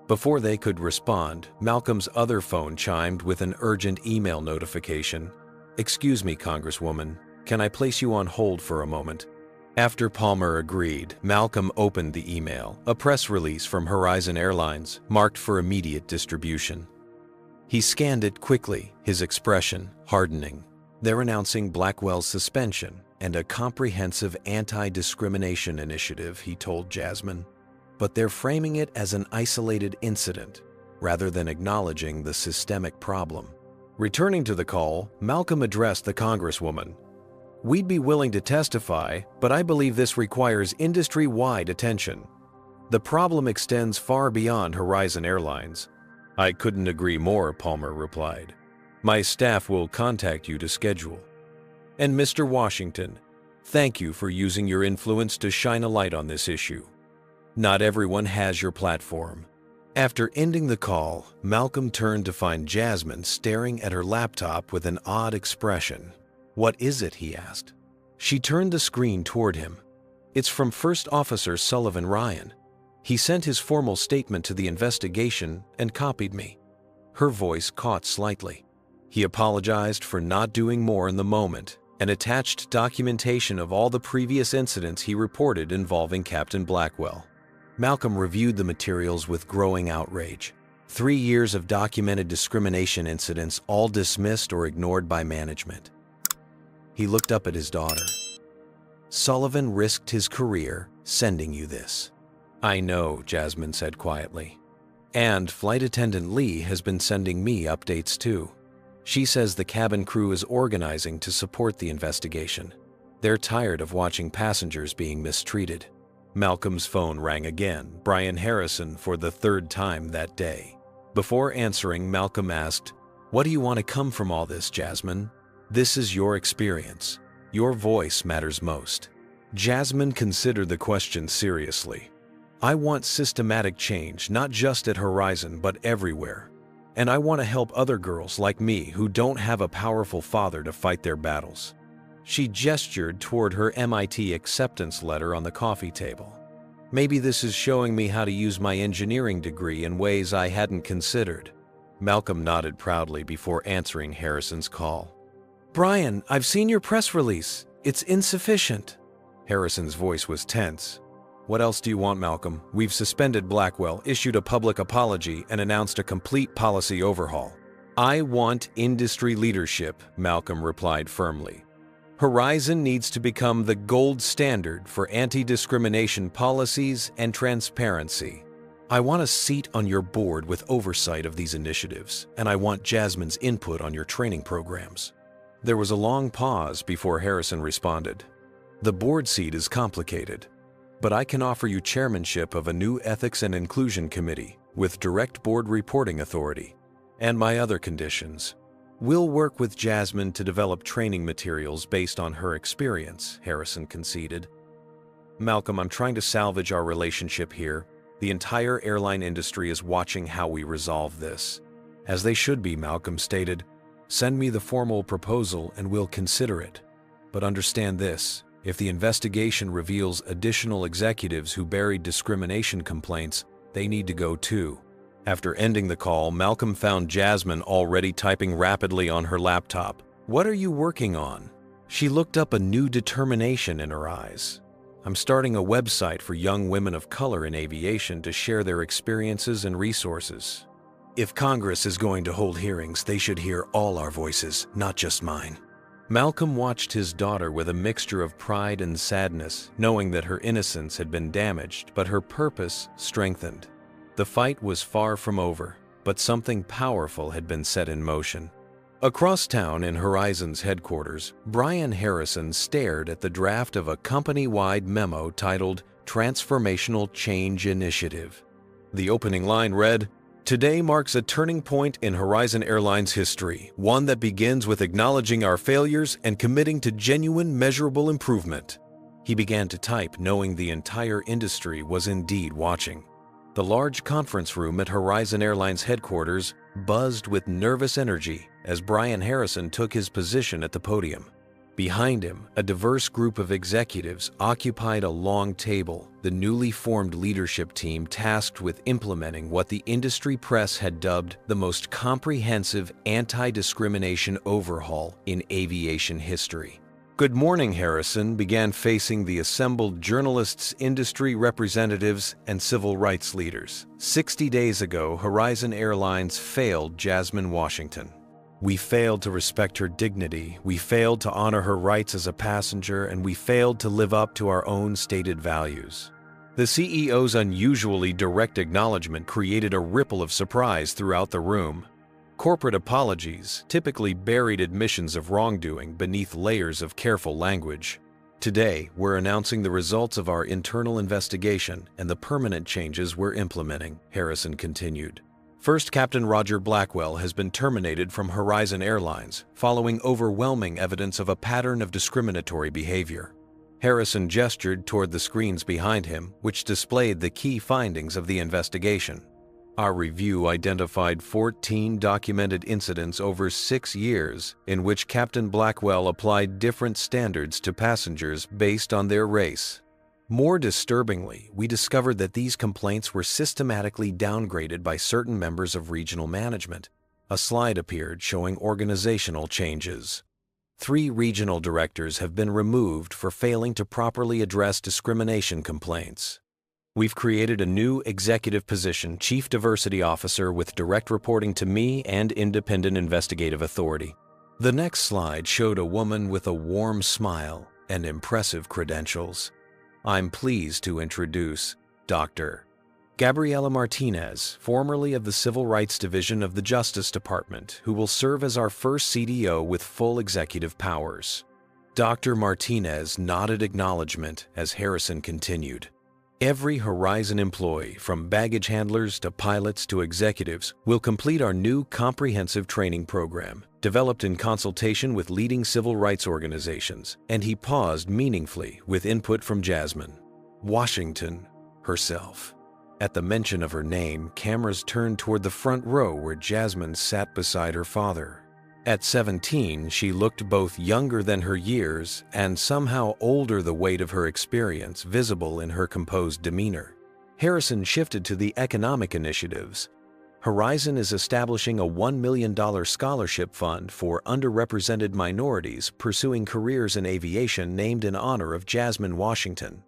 A: Before they could respond, Malcolm's other phone chimed with an urgent email notification. "Excuse me, Congresswoman, can I place you on hold for a moment?" After Palmer agreed, Malcolm opened the email, a press release from Horizon Airlines, marked for immediate distribution. He scanned it quickly, his expression hardening. They're announcing Blackwell's suspension and a comprehensive anti-discrimination initiative, he told Jasmine. But they're framing it as an isolated incident, rather than acknowledging the systemic problem. Returning to the call, Malcolm addressed the Congresswoman. "We'd be willing to testify, but I believe this requires industry-wide attention. The problem extends far beyond Horizon Airlines." "I couldn't agree more," Palmer replied. "My staff will contact you to schedule." "And Mr. Washington, thank you for using your influence to shine a light on this issue. Not everyone has your platform." After ending the call, Malcolm turned to find Jasmine staring at her laptop with an odd expression. "What is it?" he asked. She turned the screen toward him. "It's from First Officer Sullivan Ryan. He sent his formal statement to the investigation and copied me." Her voice caught slightly. "He apologized for not doing more in the moment and attached documentation of all the previous incidents he reported involving Captain Blackwell." Malcolm reviewed the materials with growing outrage. 3 years of documented discrimination incidents, all dismissed or ignored by management. He looked up at his daughter. Sullivan risked his career sending you this. I know, Jasmine said quietly. And Flight Attendant Lee has been sending me updates too. She says the cabin crew is organizing to support the investigation. They're tired of watching passengers being mistreated. Malcolm's phone rang again, Brian Harrison for the 3rd time that day. Before answering, Malcolm asked, "What do you want to come from all this, Jasmine? This is your experience. Your voice matters most." Jasmine considered the question seriously. I want systematic change, not just at Horizon, but everywhere. And I want to help other girls like me who don't have a powerful father to fight their battles. She gestured toward her MIT acceptance letter on the coffee table. Maybe this is showing me how to use my engineering degree in ways I hadn't considered. Malcolm nodded proudly before answering Harrison's call. Brian, I've seen your press release. It's insufficient. Harrison's voice was tense. What else do you want, Malcolm? We've suspended Blackwell, issued a public apology, and announced a complete policy overhaul. I want industry leadership, Malcolm replied firmly. Horizon needs to become the gold standard for anti-discrimination policies and transparency. I want a seat on your board with oversight of these initiatives, and I want Jasmine's input on your training programs. There was a long pause before Harrison responded. The board seat is complicated, but I can offer you chairmanship of a new Ethics and Inclusion Committee with direct board reporting authority, and my other conditions. We'll work with Jasmine to develop training materials based on her experience, Harrison conceded. Malcolm, I'm trying to salvage our relationship here. The entire airline industry is watching how we resolve this. As they should be, Malcolm stated. Send me the formal proposal and we'll consider it. But understand this, if the investigation reveals additional executives who buried discrimination complaints, they need to go too. After ending the call, Malcolm found Jasmine already typing rapidly on her laptop. What are you working on? She looked up, a new determination in her eyes. I'm starting a website for young women of color in aviation to share their experiences and resources. If Congress is going to hold hearings, they should hear all our voices, not just mine. Malcolm watched his daughter with a mixture of pride and sadness, knowing that her innocence had been damaged, but her purpose strengthened. The fight was far from over, but something powerful had been set in motion. Across town in Horizon's headquarters, Brian Harrison stared at the draft of a company-wide memo titled Transformational Change Initiative. The opening line read, "Today marks a turning point in Horizon Airlines history, one that begins with acknowledging our failures and committing to genuine, measurable improvement." He began to type, knowing the entire industry was indeed watching. The large conference room at Horizon Airlines headquarters buzzed with nervous energy as Brian Harrison took his position at the podium. Behind him, a diverse group of executives occupied a long table, the newly formed leadership team tasked with implementing what the industry press had dubbed the most comprehensive anti-discrimination overhaul in aviation history. "Good morning," Harrison began facing the assembled journalists, industry representatives, and civil rights leaders. 60 days ago, Horizon Airlines failed Jasmine Washington. We failed to respect her dignity, we failed to honor her rights as a passenger, and we failed to live up to our own stated values. The CEO's unusually direct acknowledgement created a ripple of surprise throughout the room. Corporate apologies typically buried admissions of wrongdoing beneath layers of careful language. Today, we're announcing the results of our internal investigation and the permanent changes we're implementing, Harrison continued. First, Captain Roger Blackwell has been terminated from Horizon Airlines following overwhelming evidence of a pattern of discriminatory behavior. Harrison gestured toward the screens behind him, which displayed the key findings of the investigation. Our review identified 14 documented incidents over 6 years in which Captain Blackwell applied different standards to passengers based on their race. More disturbingly, we discovered that these complaints were systematically downgraded by certain members of regional management. A slide appeared showing organizational changes. 3 regional directors have been removed for failing to properly address discrimination complaints. We've created a new executive position, Chief Diversity Officer, with direct reporting to me and independent investigative authority. The next slide showed a woman with a warm smile and impressive credentials. I'm pleased to introduce Dr. Gabriela Martinez, formerly of the Civil Rights Division of the Justice Department, who will serve as our first CDO with full executive powers. Dr. Martinez nodded acknowledgement as Harrison continued. Every Horizon employee, from baggage handlers to pilots to executives, will complete our new comprehensive training program, developed in consultation with leading civil rights organizations, and he paused meaningfully with input from Jasmine Washington herself. At the mention of her name, cameras turned toward the front row where Jasmine sat beside her father. At 17, she looked both younger than her years and somehow older, the weight of her experience visible in her composed demeanor. Harrison shifted to the economic initiatives. Horizon is establishing a $1 million scholarship fund for underrepresented minorities pursuing careers in aviation named in honor of Jasmine Washington.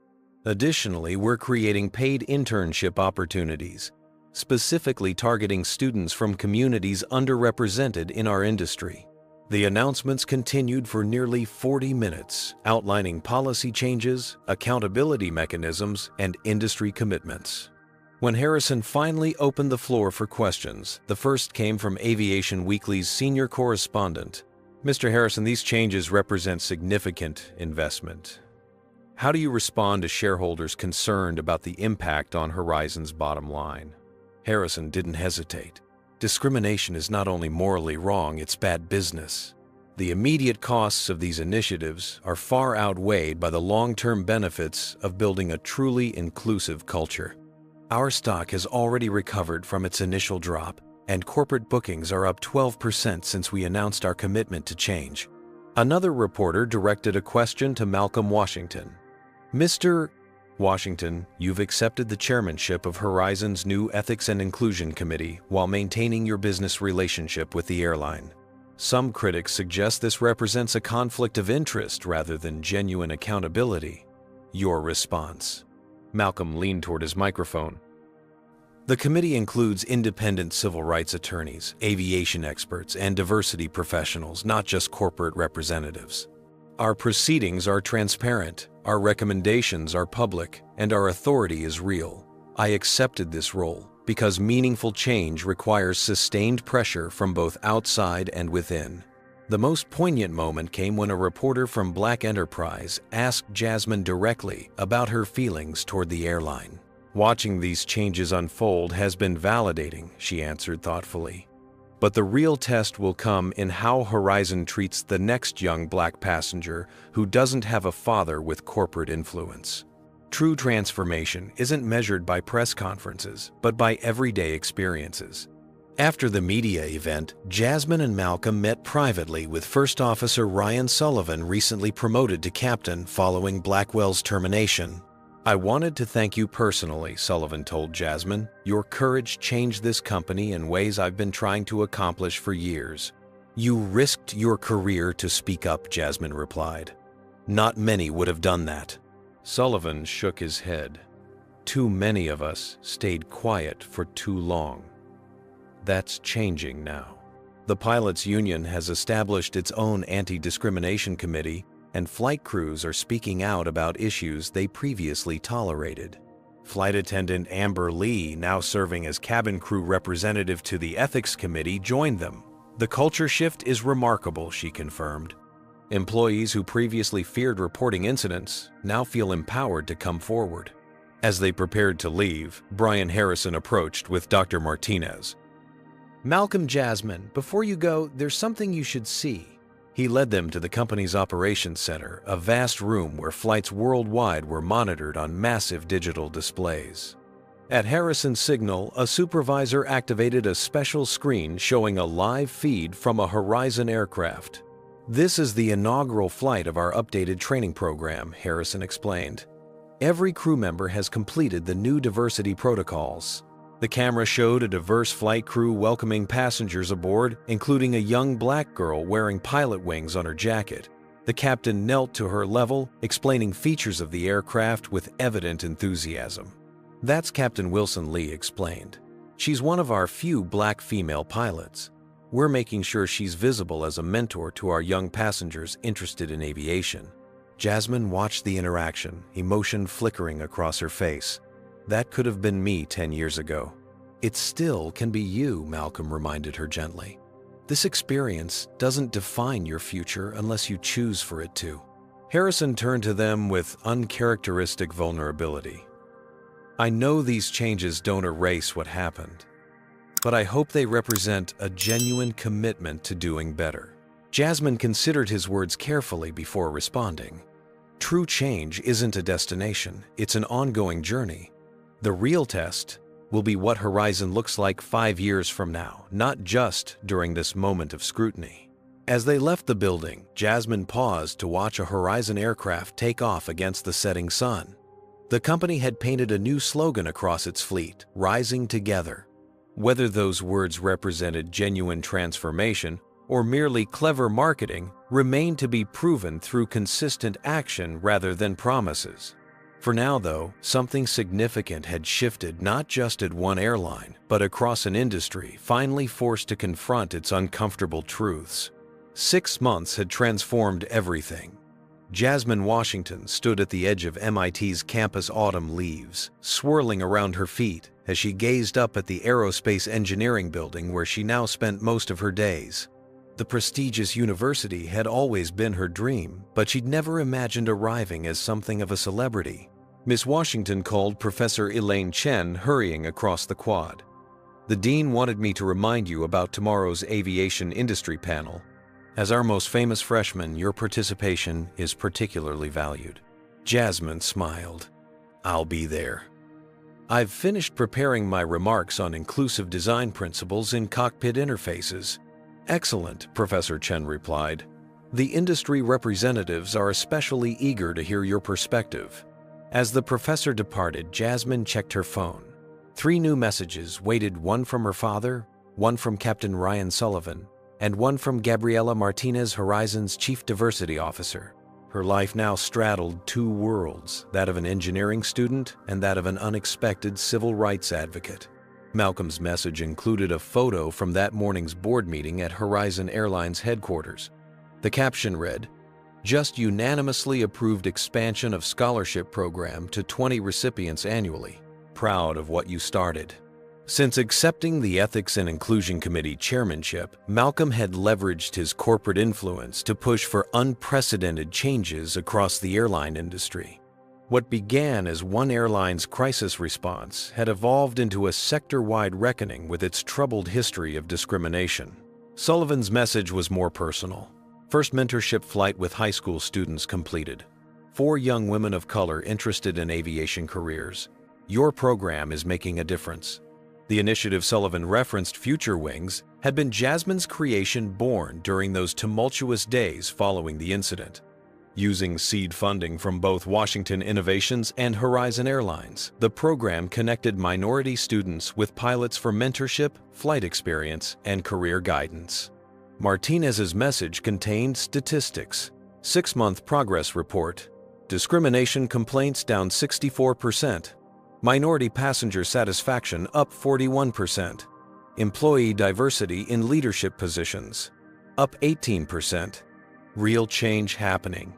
A: Additionally, we're creating paid internship opportunities, specifically targeting students from communities underrepresented in our industry. The announcements continued for nearly 40 minutes, outlining policy changes, accountability mechanisms, and industry commitments. When Harrison finally opened the floor for questions, the first came from Aviation Weekly's senior correspondent. Mr. Harrison, these changes represent significant investment. How do you respond to shareholders concerned about the impact on Horizon's bottom line? Harrison didn't hesitate. Discrimination is not only morally wrong, it's bad business. The immediate costs of these initiatives are far outweighed by the long-term benefits of building a truly inclusive culture. Our stock has already recovered from its initial drop, and corporate bookings are up 12% since we announced our commitment to change. Another reporter directed a question to Malcolm Washington. Mr. Washington, you've accepted the chairmanship of Horizon's new Ethics and Inclusion Committee while maintaining your business relationship with the airline. Some critics suggest this represents a conflict of interest rather than genuine accountability. Your response? Malcolm leaned toward his microphone. The committee includes independent civil rights attorneys, aviation experts, and diversity professionals, not just corporate representatives. Our proceedings are transparent, our recommendations are public, and our authority is real. I accepted this role because meaningful change requires sustained pressure from both outside and within. The most poignant moment came when a reporter from Black Enterprise asked Jasmine directly about her feelings toward the airline. Watching these changes unfold has been validating, she answered thoughtfully. But the real test will come in how Horizon treats the next young Black passenger who doesn't have a father with corporate influence. True transformation isn't measured by press conferences, but by everyday experiences. After the media event, Jasmine and Malcolm met privately with First Officer Ryan Sullivan, recently promoted to captain following Blackwell's termination. I wanted to thank you personally, Sullivan told Jasmine. Your courage changed this company in ways I've been trying to accomplish for years. You risked your career to speak up, Jasmine replied. Not many would have done that. Sullivan shook his head. Too many of us stayed quiet for too long. That's changing now. The pilots' union has established its own anti-discrimination committee, and flight crews are speaking out about issues they previously tolerated. Flight attendant Amber Lee, now serving as cabin crew representative to the ethics committee, joined them. The culture shift is remarkable, she confirmed. Employees who previously feared reporting incidents now feel empowered to come forward. As they prepared to leave, Brian Harrison approached with Dr. Martinez. Malcolm, Jasmine, before you go, there's something you should see. He led them to the company's operations center, a vast room where flights worldwide were monitored on massive digital displays. At Harrison's signal, a supervisor activated a special screen showing a live feed from a Horizon aircraft. This is the inaugural flight of our updated training program, Harrison explained. Every crew member has completed the new diversity protocols. The camera showed a diverse flight crew welcoming passengers aboard, including a young Black girl wearing pilot wings on her jacket. The captain knelt to her level, explaining features of the aircraft with evident enthusiasm. That's Captain Wilson Lee explained. She's one of our few black female pilots. We're making sure she's visible as a mentor to our young passengers interested in aviation. Jasmine watched the interaction, emotion flickering across her face. That could have been me 10 years ago. It still can be you, Malcolm reminded her gently. This experience doesn't define your future unless you choose for it to. Harrison turned to them with uncharacteristic vulnerability. I know these changes don't erase what happened, but I hope they represent a genuine commitment to doing better. Jasmine considered his words carefully before responding. True change isn't a destination, it's an ongoing journey. The real test will be what Horizon looks like 5 years from now, not just during this moment of scrutiny. As they left the building, Jasmine paused to watch a Horizon aircraft take off against the setting sun. The company had painted a new slogan across its fleet, Rising Together. Whether those words represented genuine transformation or merely clever marketing remained to be proven through consistent action rather than promises. For now, though, something significant had shifted not just at one airline, but across an industry finally forced to confront its uncomfortable truths. 6 months had transformed everything. Jasmine Washington stood at the edge of MIT's campus autumn leaves, swirling around her feet as she gazed up at the aerospace engineering building where she now spent most of her days. The prestigious university had always been her dream, but she'd never imagined arriving as something of a celebrity. Miss Washington called Professor Elaine Chen hurrying across the quad. The dean wanted me to remind you about tomorrow's aviation industry panel. As our most famous freshman, your participation is particularly valued. Jasmine smiled. I'll be there. I've finished preparing my remarks on inclusive design principles in cockpit interfaces. Excellent, Professor Chen replied. The industry representatives are especially eager to hear your perspective. As the professor departed, Jasmine checked her phone. 3 new messages waited, one from her father, one from Captain Ryan Sullivan, and one from Gabriela Martinez, Horizon's Chief Diversity Officer. Her life now straddled 2 worlds, that of an engineering student and that of an unexpected civil rights advocate. Malcolm's message included a photo from that morning's board meeting at Horizon Airline's headquarters. The caption read, "Just unanimously approved expansion of scholarship program to 20 recipients annually. Proud of what you started." Since accepting the Ethics and Inclusion Committee chairmanship, Malcolm had leveraged his corporate influence to push for unprecedented changes across the airline industry. What began as one airline's crisis response had evolved into a sector-wide reckoning with its troubled history of discrimination. Sullivan's message was more personal. First mentorship flight with high school students completed. 4 young women of color interested in aviation careers. Your program is making a difference. The initiative Sullivan referenced, Future Wings, had been Jasmine's creation born during those tumultuous days following the incident. Using seed funding from both Washington Innovations and Horizon Airlines, the program connected minority students with pilots for mentorship, flight experience, and career guidance. Martinez's message contained statistics. 6-month progress report. Discrimination complaints down 64%. Minority passenger satisfaction up 41%. Employee diversity in leadership positions up 18%. Real change happening.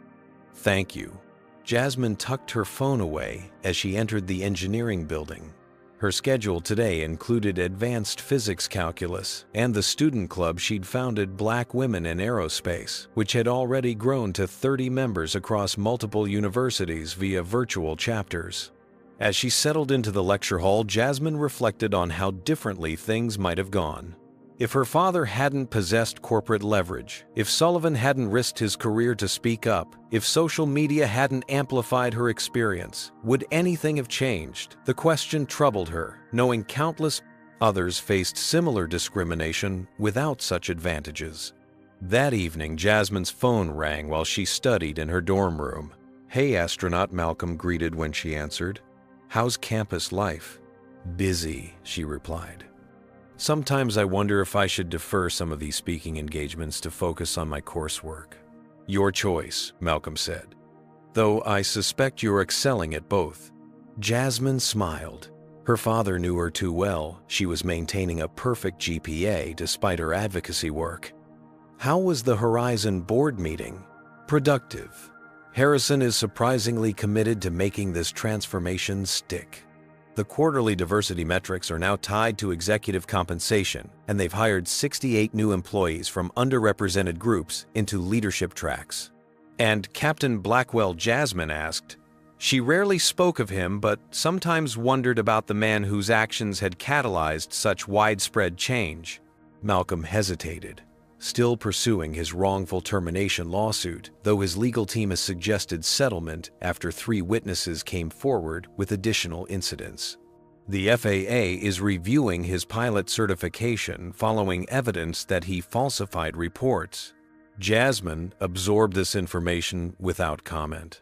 A: Thank you. Jasmine tucked her phone away as she entered the engineering building. Her schedule today included advanced physics calculus and the student club she'd founded, Black Women in Aerospace, which had already grown to 30 members across multiple universities via virtual chapters. As she settled into the lecture hall, Jasmine reflected on how differently things might have gone. If her father hadn't possessed corporate leverage, if Sullivan hadn't risked his career to speak up, if social media hadn't amplified her experience, would anything have changed? The question troubled her, knowing countless others faced similar discrimination without such advantages. That evening, Jasmine's phone rang while she studied in her dorm room. "Hey, astronaut," Malcolm greeted when she answered. "How's campus life?" "Busy," she replied. "Sometimes I wonder if I should defer some of these speaking engagements to focus on my coursework." "Your choice," Malcolm said. "Though I suspect you're excelling at both." Jasmine smiled. Her father knew her too well. She was maintaining a perfect GPA despite her advocacy work. How was the Horizon board meeting? Productive. Harrison is surprisingly committed to making this transformation stick. The quarterly diversity metrics are now tied to executive compensation, and they've hired 68 new employees from underrepresented groups into leadership tracks. And Captain Blackwell Jasmine asked, she rarely spoke of him, but sometimes wondered about the man whose actions had catalyzed such widespread change. Malcolm hesitated, still pursuing his wrongful termination lawsuit, though his legal team has suggested settlement after 3 witnesses came forward with additional incidents. The FAA is reviewing his pilot certification following evidence that he falsified reports. Jasmine absorbed this information without comment.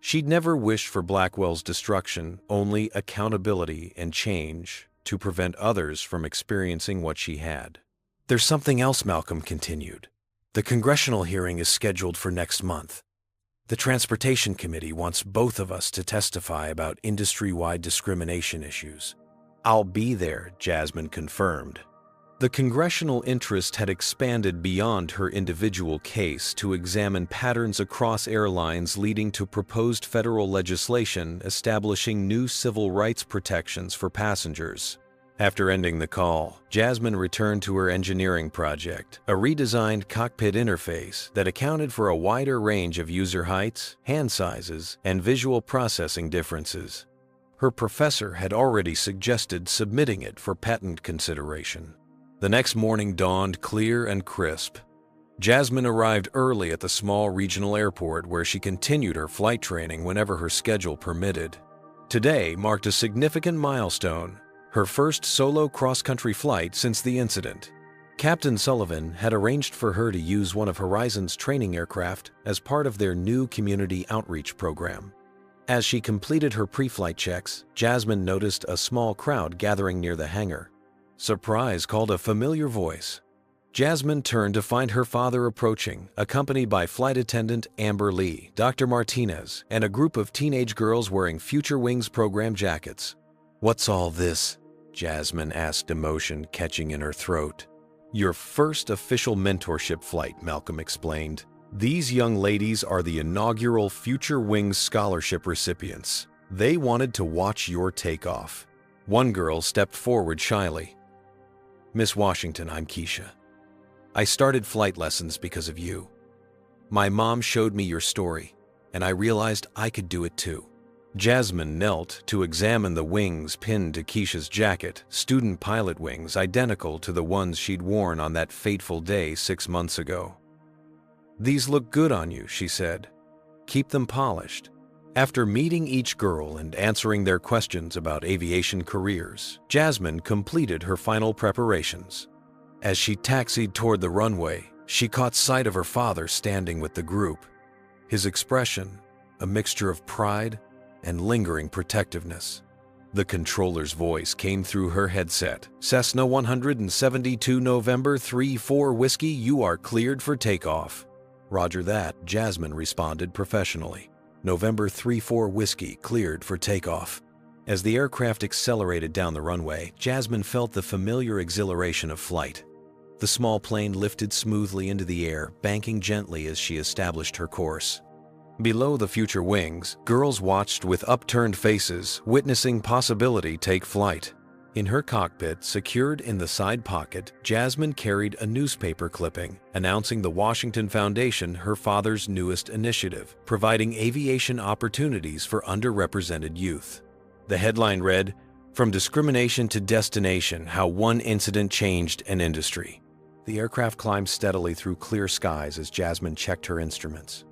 A: She'd never wished for Blackwell's destruction, only accountability and change to prevent others from experiencing what she had. There's something else, Malcolm continued. The congressional hearing is scheduled for next month. The Transportation Committee wants both of us to testify about industry-wide discrimination issues. I'll be there, Jasmine confirmed. The congressional interest had expanded beyond her individual case to examine patterns across airlines leading to proposed federal legislation establishing new civil rights protections for passengers. After ending the call, Jasmine returned to her engineering project, a redesigned cockpit interface that accounted for a wider range of user heights, hand sizes, and visual processing differences. Her professor had already suggested submitting it for patent consideration. The next morning dawned clear and crisp. Jasmine arrived early at the small regional airport where she continued her flight training whenever her schedule permitted. Today marked a significant milestone, her first solo cross-country flight since the incident. Captain Sullivan had arranged for her to use one of Horizon's training aircraft as part of their new community outreach program. As she completed her pre-flight checks, Jasmine noticed a small crowd gathering near the hangar. Surprise called a familiar voice. Jasmine turned to find her father approaching, accompanied by flight attendant Amber Lee, Dr. Martinez, and a group of teenage girls wearing Future Wings program jackets. "What's all this?" Jasmine asked, emotion catching in her throat. "Your first official mentorship flight," Malcolm explained. "These young ladies are the inaugural Future Wings scholarship recipients. They wanted to watch your takeoff." One girl stepped forward shyly. "Miss Washington, I'm Keisha. I started flight lessons because of you. My mom showed me your story, and I realized I could do it too." Jasmine knelt to examine the wings pinned to Keisha's jacket, student pilot wings identical to the ones she'd worn on that fateful day 6 months ago. "These look good on you," she said. "Keep them polished." After meeting each girl and answering their questions about aviation careers, Jasmine completed her final preparations. As she taxied toward the runway, she caught sight of her father standing with the group. His expression, a mixture of pride and lingering protectiveness. The controller's voice came through her headset. "Cessna 172 November 34 Whiskey, you are cleared for takeoff." "Roger that," Jasmine responded professionally. "November 34 Whiskey, cleared for takeoff." As the aircraft accelerated down the runway, Jasmine felt the familiar exhilaration of flight. The small plane lifted smoothly into the air, banking gently as she established her course. Below the Future Wings, girls watched with upturned faces, witnessing possibility take flight. In her cockpit, secured in the side pocket, Jasmine carried a newspaper clipping announcing the Washington Foundation, her father's newest initiative, providing aviation opportunities for underrepresented youth. The headline read, "From Discrimination to Destination, How One Incident Changed an Industry." The aircraft climbed steadily through clear skies as Jasmine checked her instruments.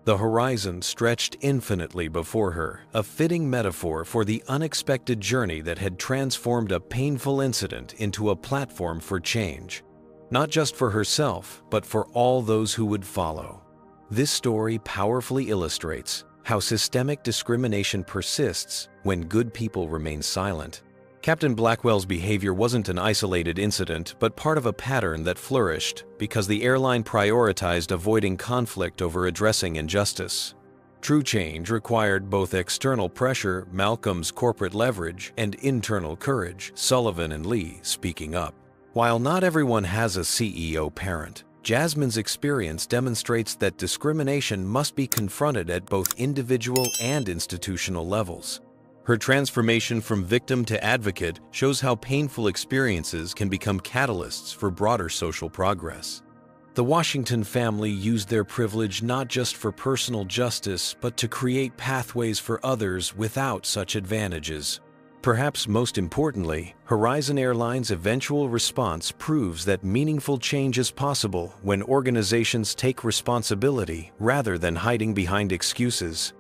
A: The horizon stretched infinitely before her, a fitting metaphor for the unexpected journey that had transformed a painful incident into a platform for change, not just for herself, but for all those who would follow. This story powerfully illustrates how systemic discrimination persists when good people remain silent. Captain Blackwell's behavior wasn't an isolated incident, but part of a pattern that flourished because the airline prioritized avoiding conflict over addressing injustice. True change required both external pressure, Malcolm's corporate leverage, and internal courage, Sullivan and Lee speaking up. While not everyone has a CEO parent, Jasmine's experience demonstrates that discrimination must be confronted at both individual and institutional levels. Her transformation from victim to advocate shows how painful experiences can become catalysts for broader social progress. The Washington family used their privilege not just for personal justice, but to create pathways for others without such advantages. Perhaps most importantly, Horizon Airlines' eventual response proves that meaningful change is possible when organizations take responsibility rather than hiding behind excuses.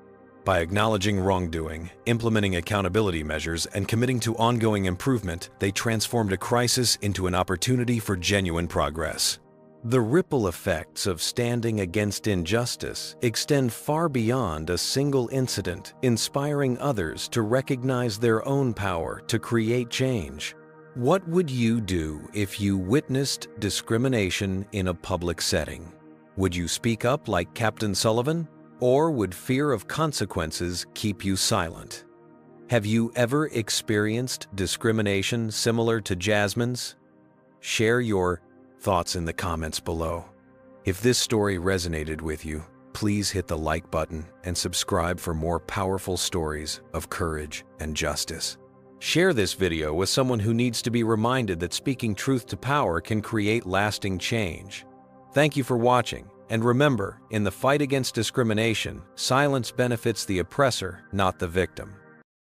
A: By acknowledging wrongdoing, implementing accountability measures, and committing to ongoing improvement, they transformed a crisis into an opportunity for genuine progress. The ripple effects of standing against injustice extend far beyond a single incident, inspiring others to recognize their own power to create change. What would you do if you witnessed discrimination in a public setting? Would you speak up like Captain Sullivan? Or would fear of consequences keep you silent? Have you ever experienced discrimination similar to Jasmine's? Share your thoughts in the comments below. If this story resonated with you, please hit the like button and subscribe for more powerful stories of courage and justice. Share this video with someone who needs to be reminded that speaking truth to power can create lasting change. Thank you for watching, and remember, in the fight against discrimination, silence benefits the oppressor, not the victim.